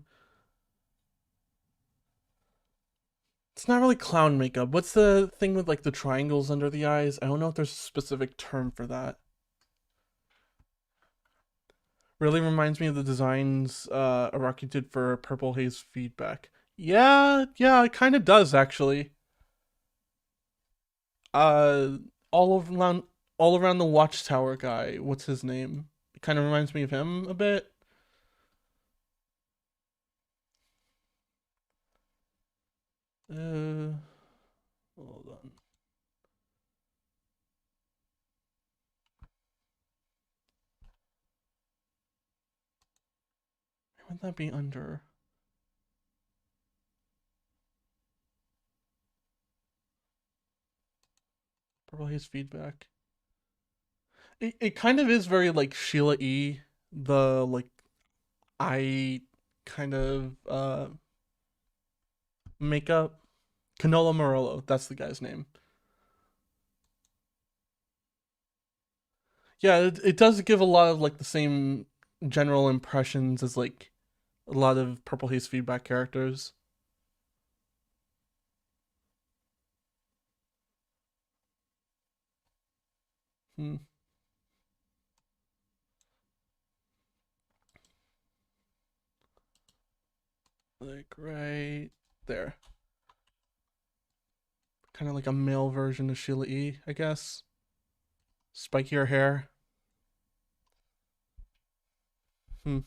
It's not really clown makeup. What's the thing with like the triangles under the eyes? I don't know if there's a specific term for that. Really reminds me of the designs Araki did for Purple Haze Feedback. Yeah, yeah, it kind of does actually. Uh, all all around the Watchtower guy. What's his name? It kind of reminds me of him a bit. Uh, hold on. Would that be under? Purple Haze feedback. It kind of is very like Sheila E. The like eye kind of makeup. Canola Morello, that's the guy's name. Yeah, it does give a lot of like the same general impressions as like a lot of Purple Haze feedback characters. Hmm. Like right there. Kind of like a male version of Sheila E, I guess. Spikier hair. Hmm.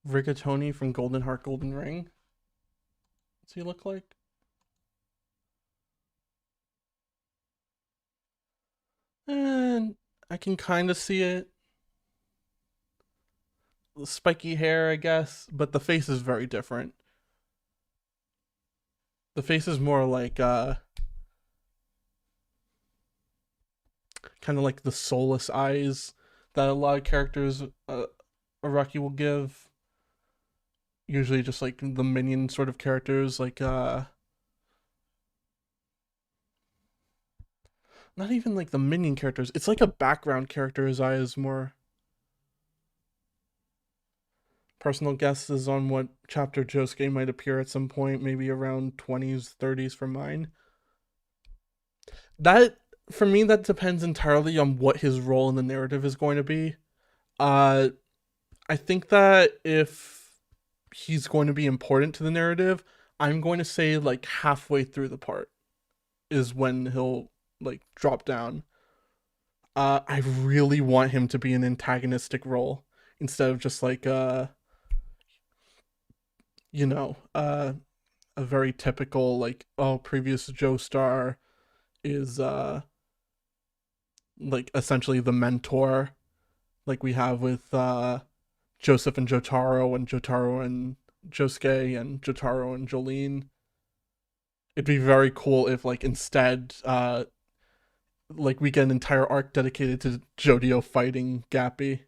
Rigatoni from Golden Heart Golden Ring. What's he look like? And I can kind of see it. The spiky hair, I guess, but the face is very different. The face is more like kind of like the soulless eyes that a lot of characters Araki will give. Usually just like the minion sort of characters, like not even like the minion characters. It's like a background character's eyes more. Personal guesses on what chapter Josuke might appear at some point, maybe around 20s, 30s for mine. That for me that depends entirely on what his role in the narrative is going to be. Uh I think that if he's going to be important to the narrative, I'm going to say like halfway through the part is when he'll like drop down. I really want him to be an antagonistic role instead of just like you know, a very typical like oh previous Joestar is like essentially the mentor like we have with Joseph and Jotaro and Josuke and Jotaro and Jolene. It'd be very cool if like instead like we get an entire arc dedicated to Jodio fighting Gappy.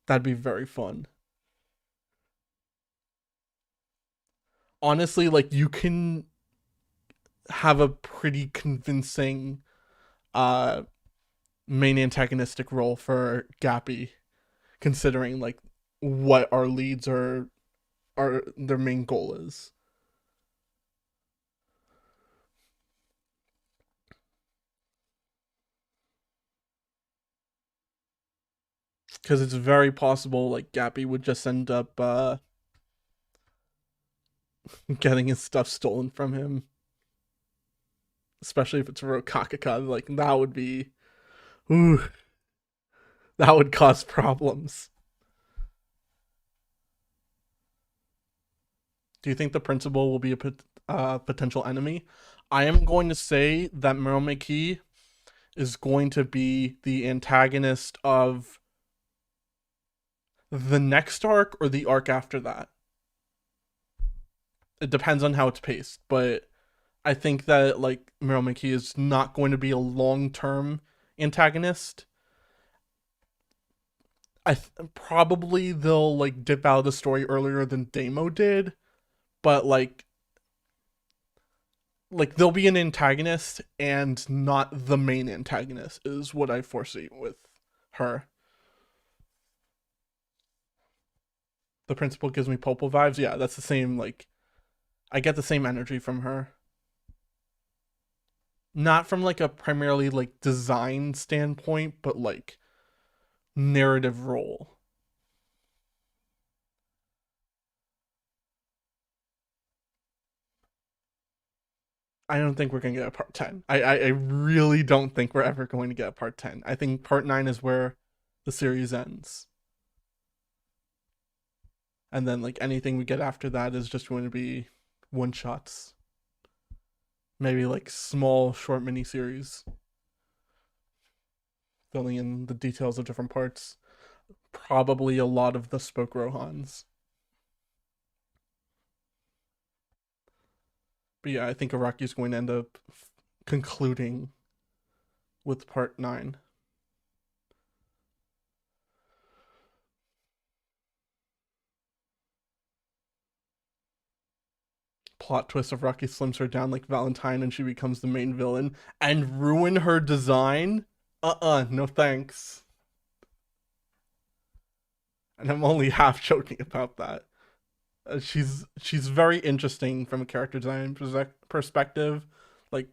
That'd be very fun. Honestly, like you can have a pretty convincing uh main antagonistic role for Gappy considering like what our leads are their main goal is. Because it's very possible like Gappy would just end up getting his stuff stolen from him, especially if it's Rokakaka. Like that would be, ooh, that would cause problems. Do you think the principal will be a potential enemy? I am going to say that Muromeki is going to be the antagonist of the next arc or the arc after that. It depends on how it's paced, but I think that like Muromeki is not going to be a long-term antagonist. Probably they'll like dip out of the story earlier than Demo did, but like they'll be an antagonist and not the main antagonist is what I foresee with her. The principal gives me Popol vibes. Yeah, that's the same. Like I get the same energy from her. Not from like a primarily like design standpoint, but like narrative role. I don't think we're gonna get a part 10. I really don't think we're ever going to get a part 10. I think part 9 is where the series ends. And then like anything we get after that is just going to be one shots. Maybe like small short mini series. filling in the details of different parts. Probably a lot of the spoke Rohans. But yeah, I think Araki's going to end up concluding with part 9. Plot twist of Rocky slims her down like Valentine and she becomes the main villain and ruin her design? No thanks. And I'm only half joking about that. She's very interesting from a character design perspective. Like,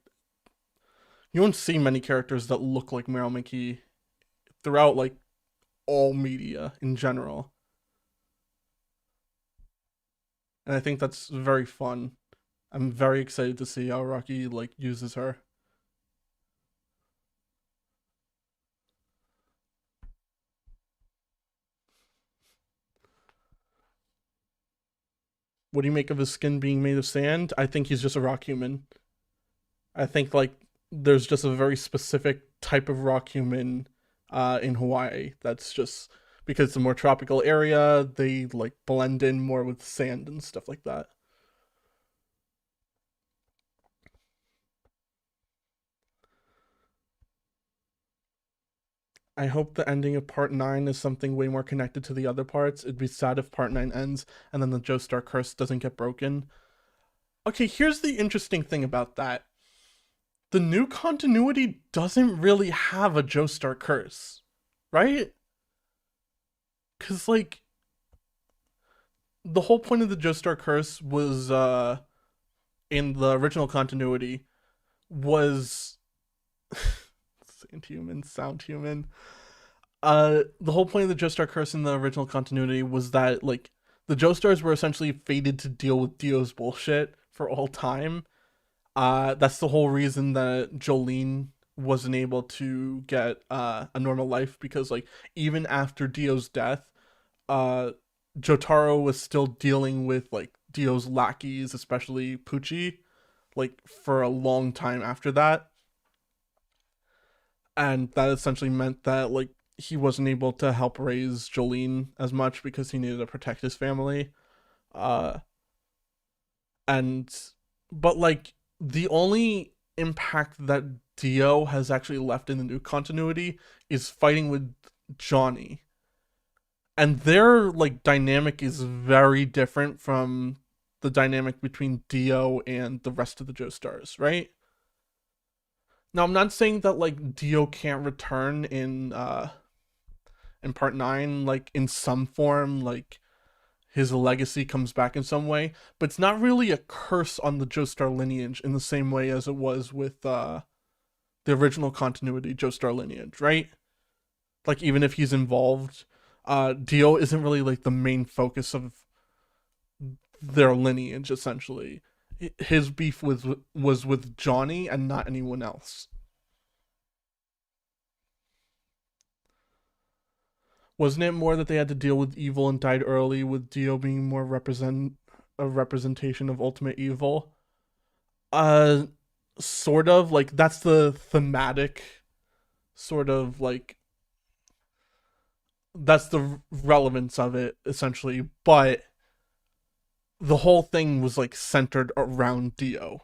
you don't see many characters that look like Meryl McKee throughout like all media in general, and I think that's very fun. I'm very excited to see how Rocky like uses her. What do you make of his skin being made of sand? I think he's just a rock human. I think like there's just a very specific type of rock human in Hawaii that's just because it's a more tropical area, they like blend in more with sand and stuff like that. I hope the ending of part 9 is something way more connected to the other parts. It'd be sad if part 9 ends and then the Joestar curse doesn't get broken. Okay, here's the interesting thing about that. The new continuity doesn't really have a Joestar curse, right? Because, like, the whole point of the Joestar curse was, in the original continuity, was. Saint human, sound human. The whole point of the Joestar curse in the original continuity was that, like, the Joestars were essentially fated to deal with Dio's bullshit for all time. That's the whole reason that Jolene wasn't able to get a normal life because like even after Dio's death, uh, Jotaro was still dealing with like Dio's lackeys, especially Pucci, like for a long time after that, and that essentially meant that like he wasn't able to help raise Jolene as much because he needed to protect his family. Uh, and but like the only impact that Dio has actually left in the new continuity is fighting with Johnny. And their like dynamic is very different from the dynamic between Dio and the rest of the Joestars, right? Now I'm not saying that like Dio can't return in part 9 like in some form, like his legacy comes back in some way, but it's not really a curse on the Joestar lineage in the same way as it was with the original continuity Joestar lineage, right? Like even if he's involved, Dio isn't really like the main focus of their lineage. Essentially, his beef was with Johnny and not anyone else. Wasn't it more that they had to deal with evil and died early, with Dio being more represent a representation of ultimate evil? Uh, sort of like that's the thematic sort of like that's the relevance of it essentially, but the whole thing was like centered around Dio.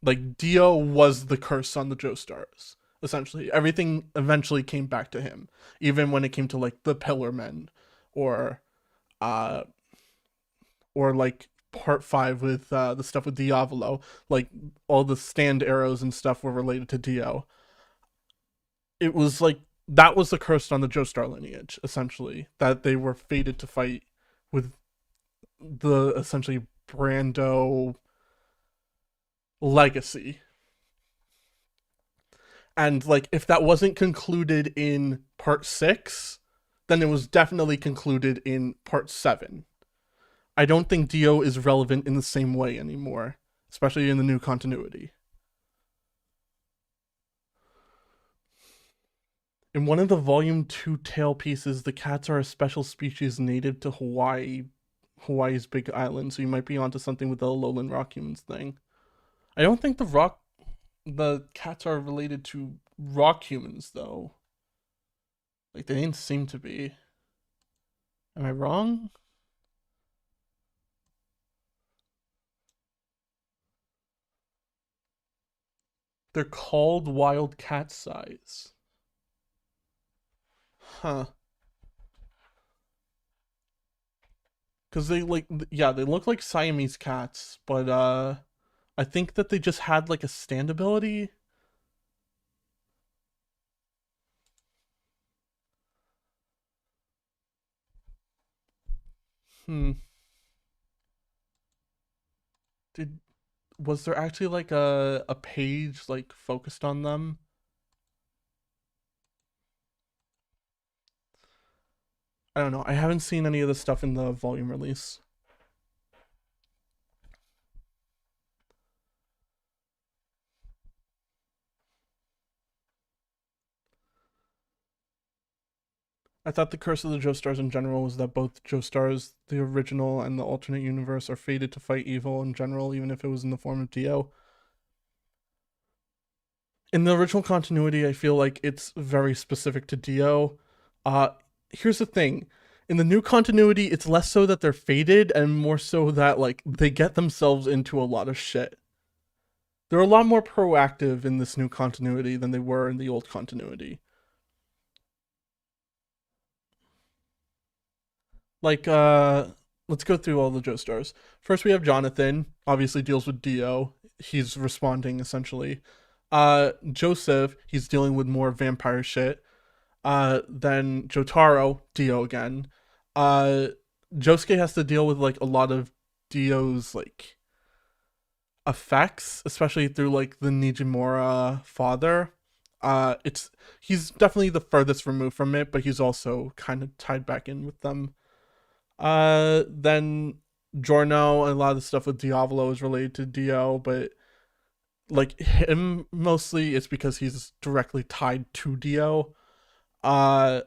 Like Dio was the curse on the Joestars. Essentially, everything eventually came back to him, even when it came to like the Pillar Men, or uh, or like part 5 with the stuff with Diavolo. Like all the stand arrows and stuff were related to Dio. It was like that was the curse on the Joestar lineage, essentially, that they were fated to fight with the essentially Brando legacy. And like if that wasn't concluded in part 6, then it was definitely concluded in part 7. I don't think Dio is relevant in the same way anymore, especially in the new continuity. In one of the volume 2 tale pieces, the cats are a special species native to Hawaii's big island, so you might be onto something with the lowland rock humans thing. I don't think the cats are related to rock humans though. Like they didn't seem to be. Am I wrong? They're called wild cat size. Huh. Because they like, yeah, they look like Siamese cats, but I think that they just had like a stand ability. Hmm. Did Was there actually like a page like focused on them? I don't know. I haven't seen any of the stuff in the volume release. I thought the curse of the Joestars in general was that both Joestars, the original and the alternate universe, are fated to fight evil in general, even if it was in the form of Dio. In the original continuity, I feel like it's very specific to Dio. Uh, Here's the thing. In the new continuity, it's less so that they're fated and more so that like they get themselves into a lot of shit. They're a lot more proactive in this new continuity than they were in the old continuity. Like let's go through all the Joestars. First we have Jonathan, obviously deals with Dio. He's responding essentially. Joseph, he's dealing with more vampire shit. Then Jotaro, Dio again. Uh Josuke has to deal with like a lot of Dio's like effects, especially through like the Nijimura father. It's He's definitely the furthest removed from it, but he's also kind of tied back in with them. Then Giorno and a lot of the stuff with Diavolo is related to Dio, but like him mostly it's because he's directly tied to Dio. Uh,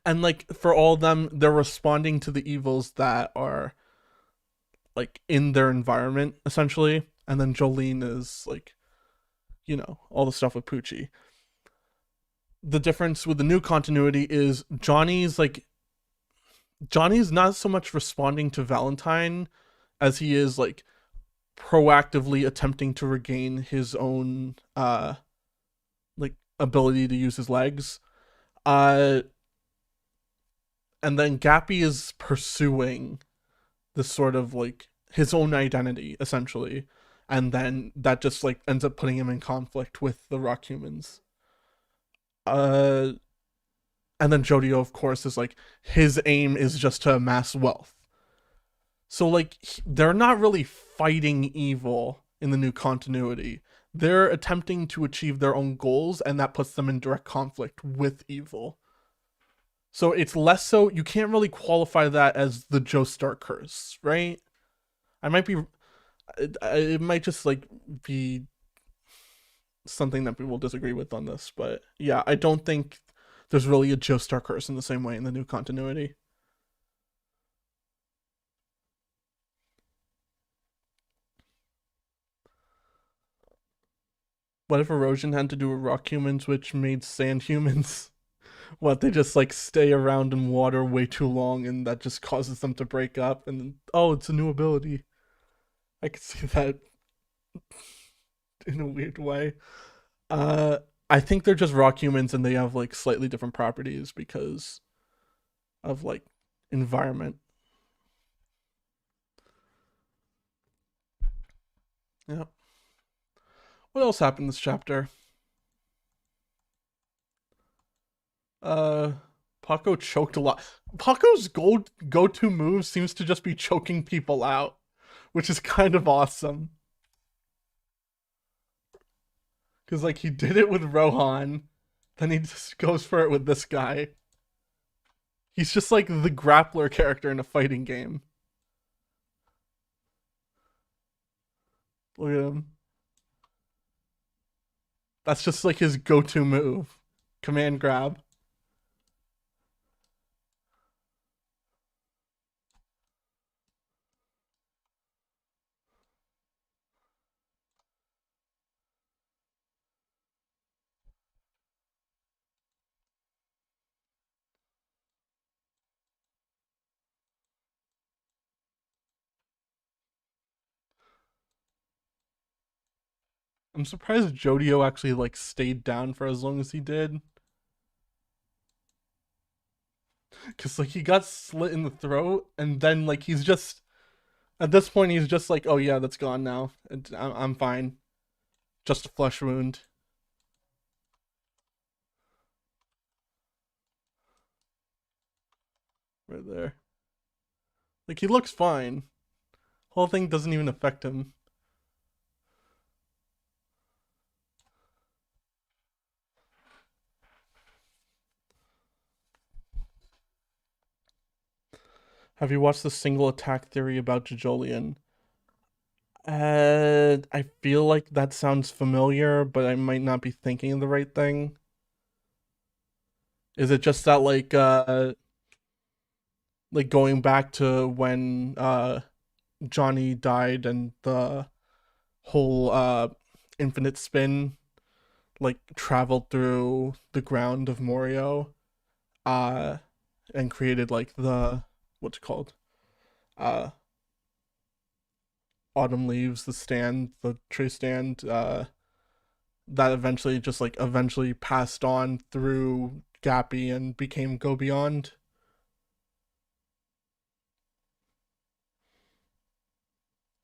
and like for all of them, they're responding to the evils that are like in their environment essentially. And then Jolene is like, all the stuff with Poochie. The difference with the new continuity is Johnny's not so much responding to Valentine as he is like proactively attempting to regain his own like ability to use his legs. Uh and then Gappy is pursuing this sort of like his own identity essentially. And then that just like ends up putting him in conflict with the rock humans. Uh and then Jodio, of course, is like his aim is just to amass wealth. So like they're not really fighting evil in the new continuity. They're attempting to achieve their own goals, and that puts them in direct conflict with evil. So it's less so you can't really qualify that as the Joestar curse, right? I might be it might just like be something that people disagree with on this, but yeah, I don't think there's really a Joestar curse in the same way in the new continuity. What if erosion had to do with rock humans, which made sand humans? What, they just like stay around in water way too long and that just causes them to break up and oh, it's a new ability. I could see that in a weird way. Uh I think they're just rock humans and they have like slightly different properties because of like environment. Yeah. What else happened in this chapter? Uh Paco choked a lot. Paco's go-to move seems to just be choking people out, which is kind of awesome. Because like he did it with Rohan, then he just goes for it with this guy. He's just like the grappler character in a fighting game. Look at him. That's just like his go-to move. Command grab. I'm surprised Jodio actually like stayed down for as long as he did. Cause like he got slit in the throat, and then like he's just at this point he's just like, oh yeah, that's gone now. I'm fine. Just a flesh wound. Right there. Like he looks fine. Whole thing doesn't even affect him. Have you watched the single attack theory about JOJOLian? I feel like that sounds familiar, but I might not be thinking of the right thing. Is it just that like going back to when Johnny died and the whole infinite spin like traveled through the ground of Morio uh and created like the what's it called? Uh Autumn Leaves, the stand, the tree stand, that eventually just like eventually passed on through Gappy and became Go Beyond.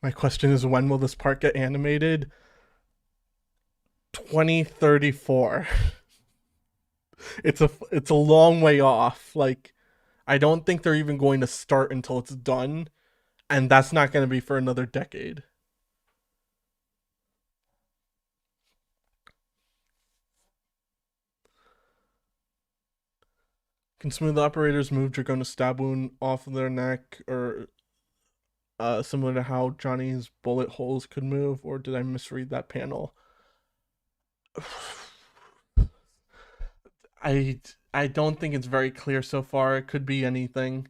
My question is, when will this part get animated? 2034. It's a long way off. Like I don't think they're even going to start until it's done, and that's not going to be for another decade. Can smooth operators move Dragona stab wound off of their neck, or similar to how Johnny's bullet holes could move, or did I misread that panel? I I don't think it's very clear so far. It could be anything.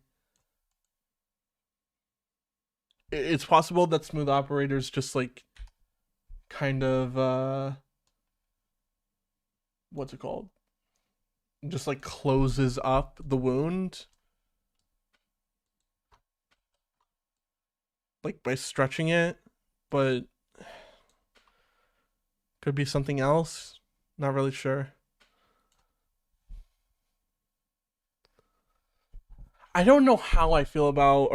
It's possible that smooth operators just like kind of what's it called? Just like closes up the wound like by stretching it, but could be something else. Not really sure. I don't know how I feel about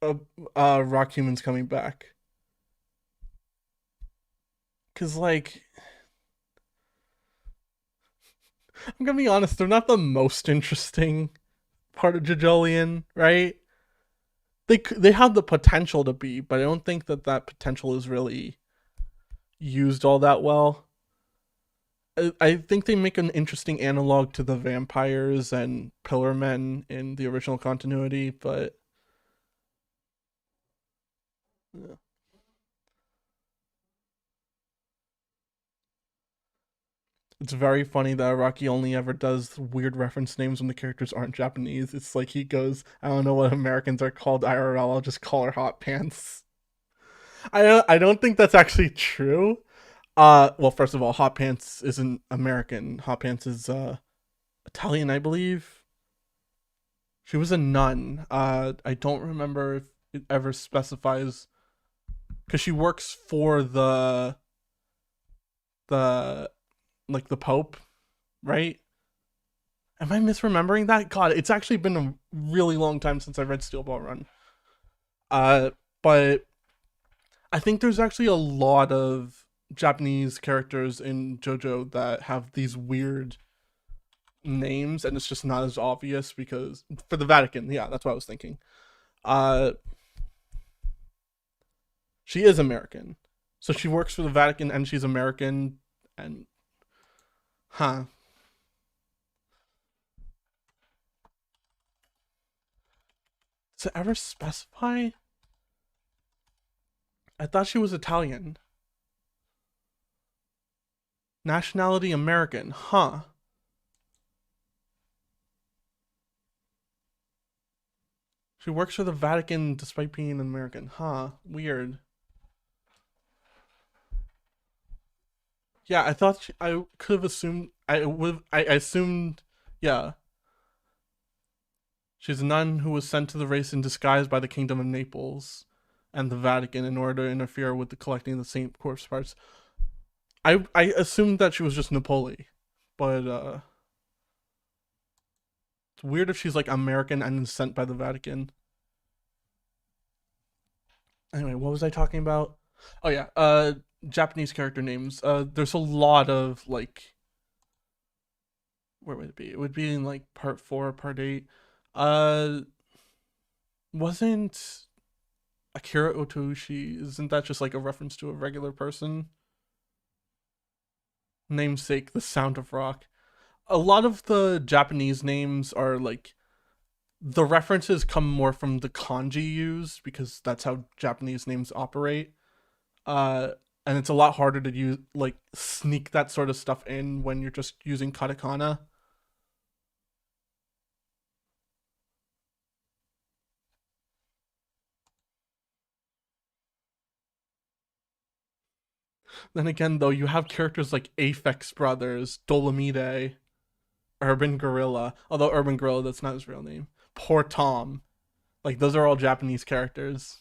a uh, rock humans coming back. Cause like I'm gonna be honest, they're not the most interesting part of JoJolian, right? They have the potential to be, but I don't think that that potential is really used all that well. I think they make an interesting analog to the vampires and pillar men in the original continuity, but yeah. It's very funny that Araki only ever does weird reference names when the characters aren't Japanese. It's like he goes, I don't know what Americans are called IRL, I'll just call her hot pants. I don't think that's actually true. Well, first of all, hot pants isn't American. Hot pants is Italian, I believe. She was a nun. I don't remember if it ever specifies because she works for the like the Pope, right? Am I misremembering that? God, it's actually been a really long time since I read Steel Ball Run. But I think there's actually a lot of Japanese characters in JoJo that have these weird names, and it's just not as obvious because for the Vatican, yeah, that's what I was thinking. Uh, she is American, so she works for the Vatican, and she's American, and huh? Does it ever specify? I thought she was Italian. Nationality American, huh? She works for the Vatican despite being an American, huh? Weird. Yeah, I thought I could have assumed. I assumed. Yeah, she's a nun who was sent to the race in disguise by the Kingdom of Naples and the Vatican in order to interfere with the collecting of the Saint corpse parts. I assumed that she was just Napoli, but it's weird if she's like American and sent by the Vatican. Anyway, what was I talking about? Oh yeah, Japanese character names. There's a lot of like, where would it be? It would be in like part four, part eight. Uh, wasn't Akira Otoshi? Isn't that just like a reference to a regular person? Namesake, the Sound of Rock. A lot of the Japanese names are like the references come more from the kanji used because that's how Japanese names operate. Uh, and it's a lot harder to use like sneak that sort of stuff in when you're just using katakana. Then again, though, you have characters like Aphex Brothers, Dolomite, Urban Gorilla. Although Urban Gorilla, that's not his real name. Poor Tom. Like those are all Japanese characters.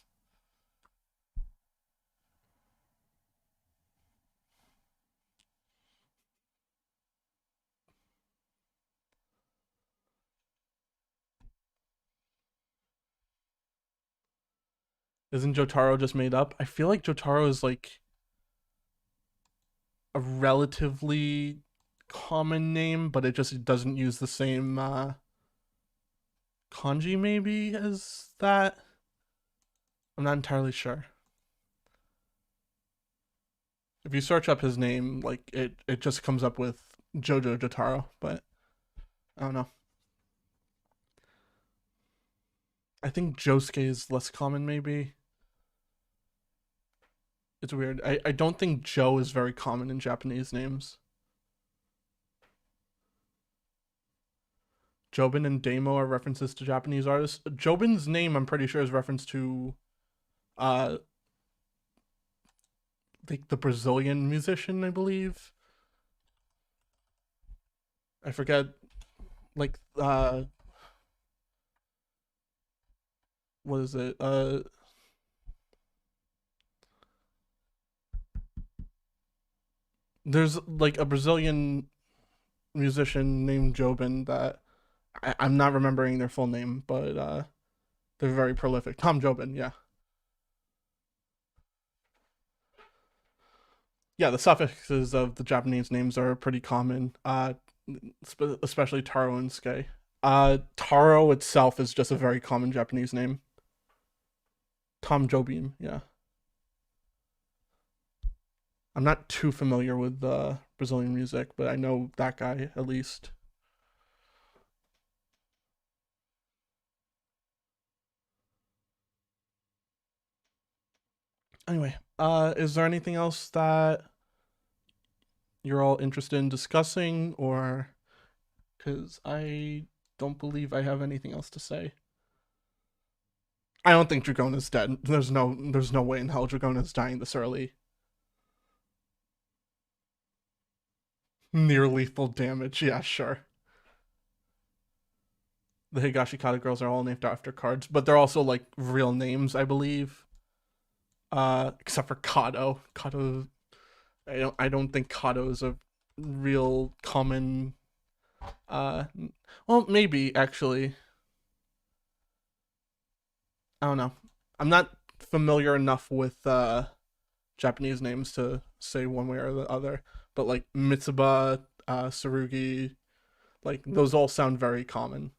Isn't Jotaro just made up? I feel like Jotaro is like a relatively common name, but it just doesn't use the same kanji maybe as that. I'm not entirely sure. If you search up his name, like it just comes up with Jojo Jotaro, but I don't know. I think Josuke is less common maybe. It's weird. I don't think Joe is very common in Japanese names. Jobin and Damo are references to Japanese artists. Jobin's name, I'm pretty sure, is reference to uh like the Brazilian musician, I believe. I forget like what is it? There's like a Brazilian musician named Jobin that I'm not remembering their full name, but they're very prolific. Tom Jobin, yeah. Yeah, the suffixes of the Japanese names are pretty common, especially Taro and Sky. Taro itself is just a very common Japanese name. Tom Jobim, yeah. I'm not too familiar with Brazilian music, but I know that guy at least. Anyway, is there anything else that you're all interested in discussing, or because I don't believe I have anything else to say. I don't think Dragona's dead. There's no way in hell Dragona's dying this early. Near lethal damage, yeah, sure. The Higashikata girls are all named after cards, but they're also like real names, I believe. Except for Kato. Kato, I don't think Kato is a real common. Uh, well, maybe actually. I don't know. I'm not familiar enough with Japanese names to say one way or the other, but like Mitsuba, Sarugi, like those all sound very common.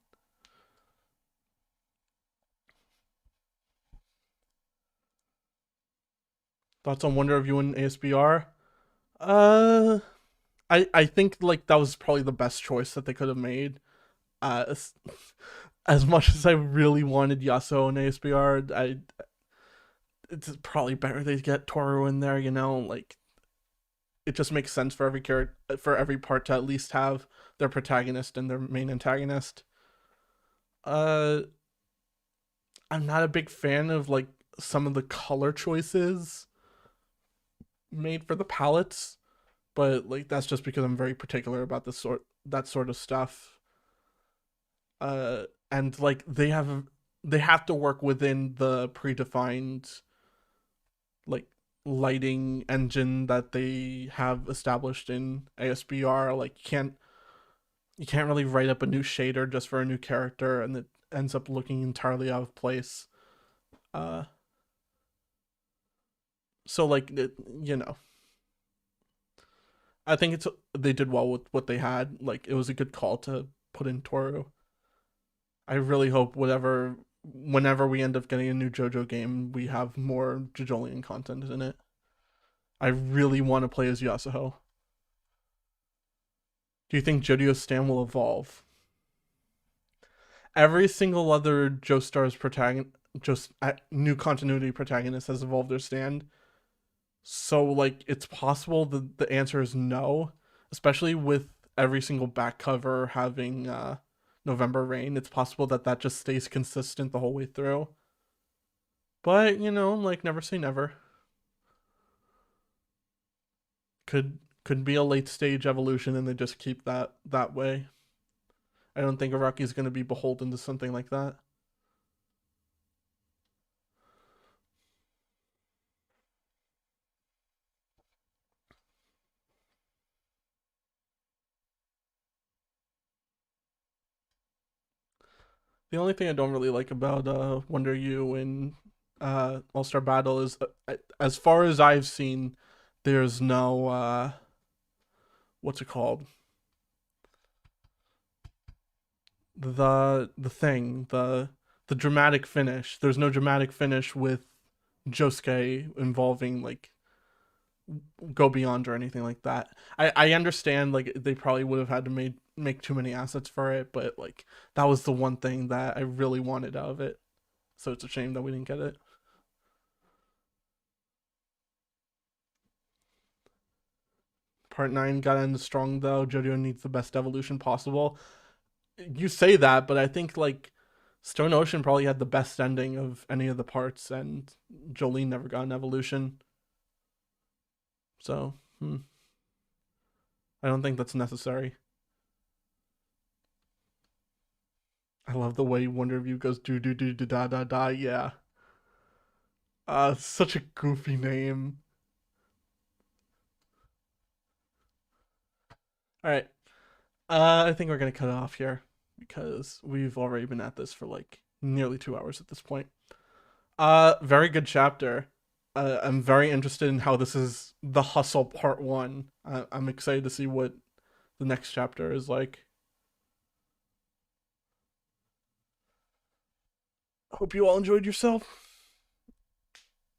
Thoughts on Wonder of You and ASBR? Uh, I think like that was probably the best choice that they could have made. As much as I really wanted Yasuo and ASBR, it's probably better they get Toru in there. Like it just makes sense for every character for every part to at least have their protagonist and their main antagonist. Uh, I'm not a big fan of like some of the color choices made for the palettes, but like that's just because I'm very particular about this sort that sort of stuff. And like they have to work within the predefined like lighting engine that they have established in ASBR. Like you can't really write up a new shader just for a new character and it ends up looking entirely out of place. Uh, so like you know, I think they did well with what they had. Like it was a good call to put in Toru. I really hope whenever we end up getting a new JoJo game, we have more JoJolian content in it. I really want to play as Yasuho. Do you think Jojo's stand will evolve? Every single other Joestar's protagonist, just new continuity protagonist has evolved their stand. So like it's possible that the answer is no, especially with every single back cover having November Rain. It's possible that that just stays consistent the whole way through. But like never say never. Could be a late stage evolution and they just keep that way. I don't think Araki's going to be beholden to something like that. The only thing I don't really like about Wonder U and All Star Battle is, as far as I've seen, there's no what's it called? The dramatic finish. There's no dramatic finish with Josuke involving like go beyond or anything like that. I understand like they probably would have had to make too many assets for it, but like that was the one thing that I really wanted out of it. So it's a shame that we didn't get it. Part 9 got ended strong though. JoJo needs the best evolution possible. You say that, but I think like Stone Ocean probably had the best ending of any of the parts, and Jolene never got an evolution. So, I don't think that's necessary. I love the way Wonder View goes do do do do da da da. Yeah, such a goofy name. All right, I think we're gonna cut it off here because we've already been at this for like nearly 2 hours at this point. Very good chapter. I'm very interested in how this is the hustle part one. I'm excited to see what the next chapter is like. Hope you all enjoyed yourself.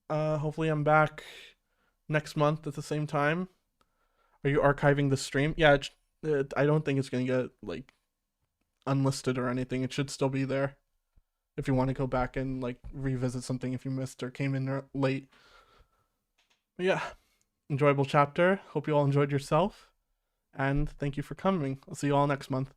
Hopefully I'm back next month at the same time. Are you archiving the stream? Yeah, I don't think it's gonna get like unlisted or anything. It should still be there if you want to go back and like revisit something if you missed or came in late. But yeah, enjoyable chapter. Hope you all enjoyed yourself, and thank you for coming. I'll see you all next month.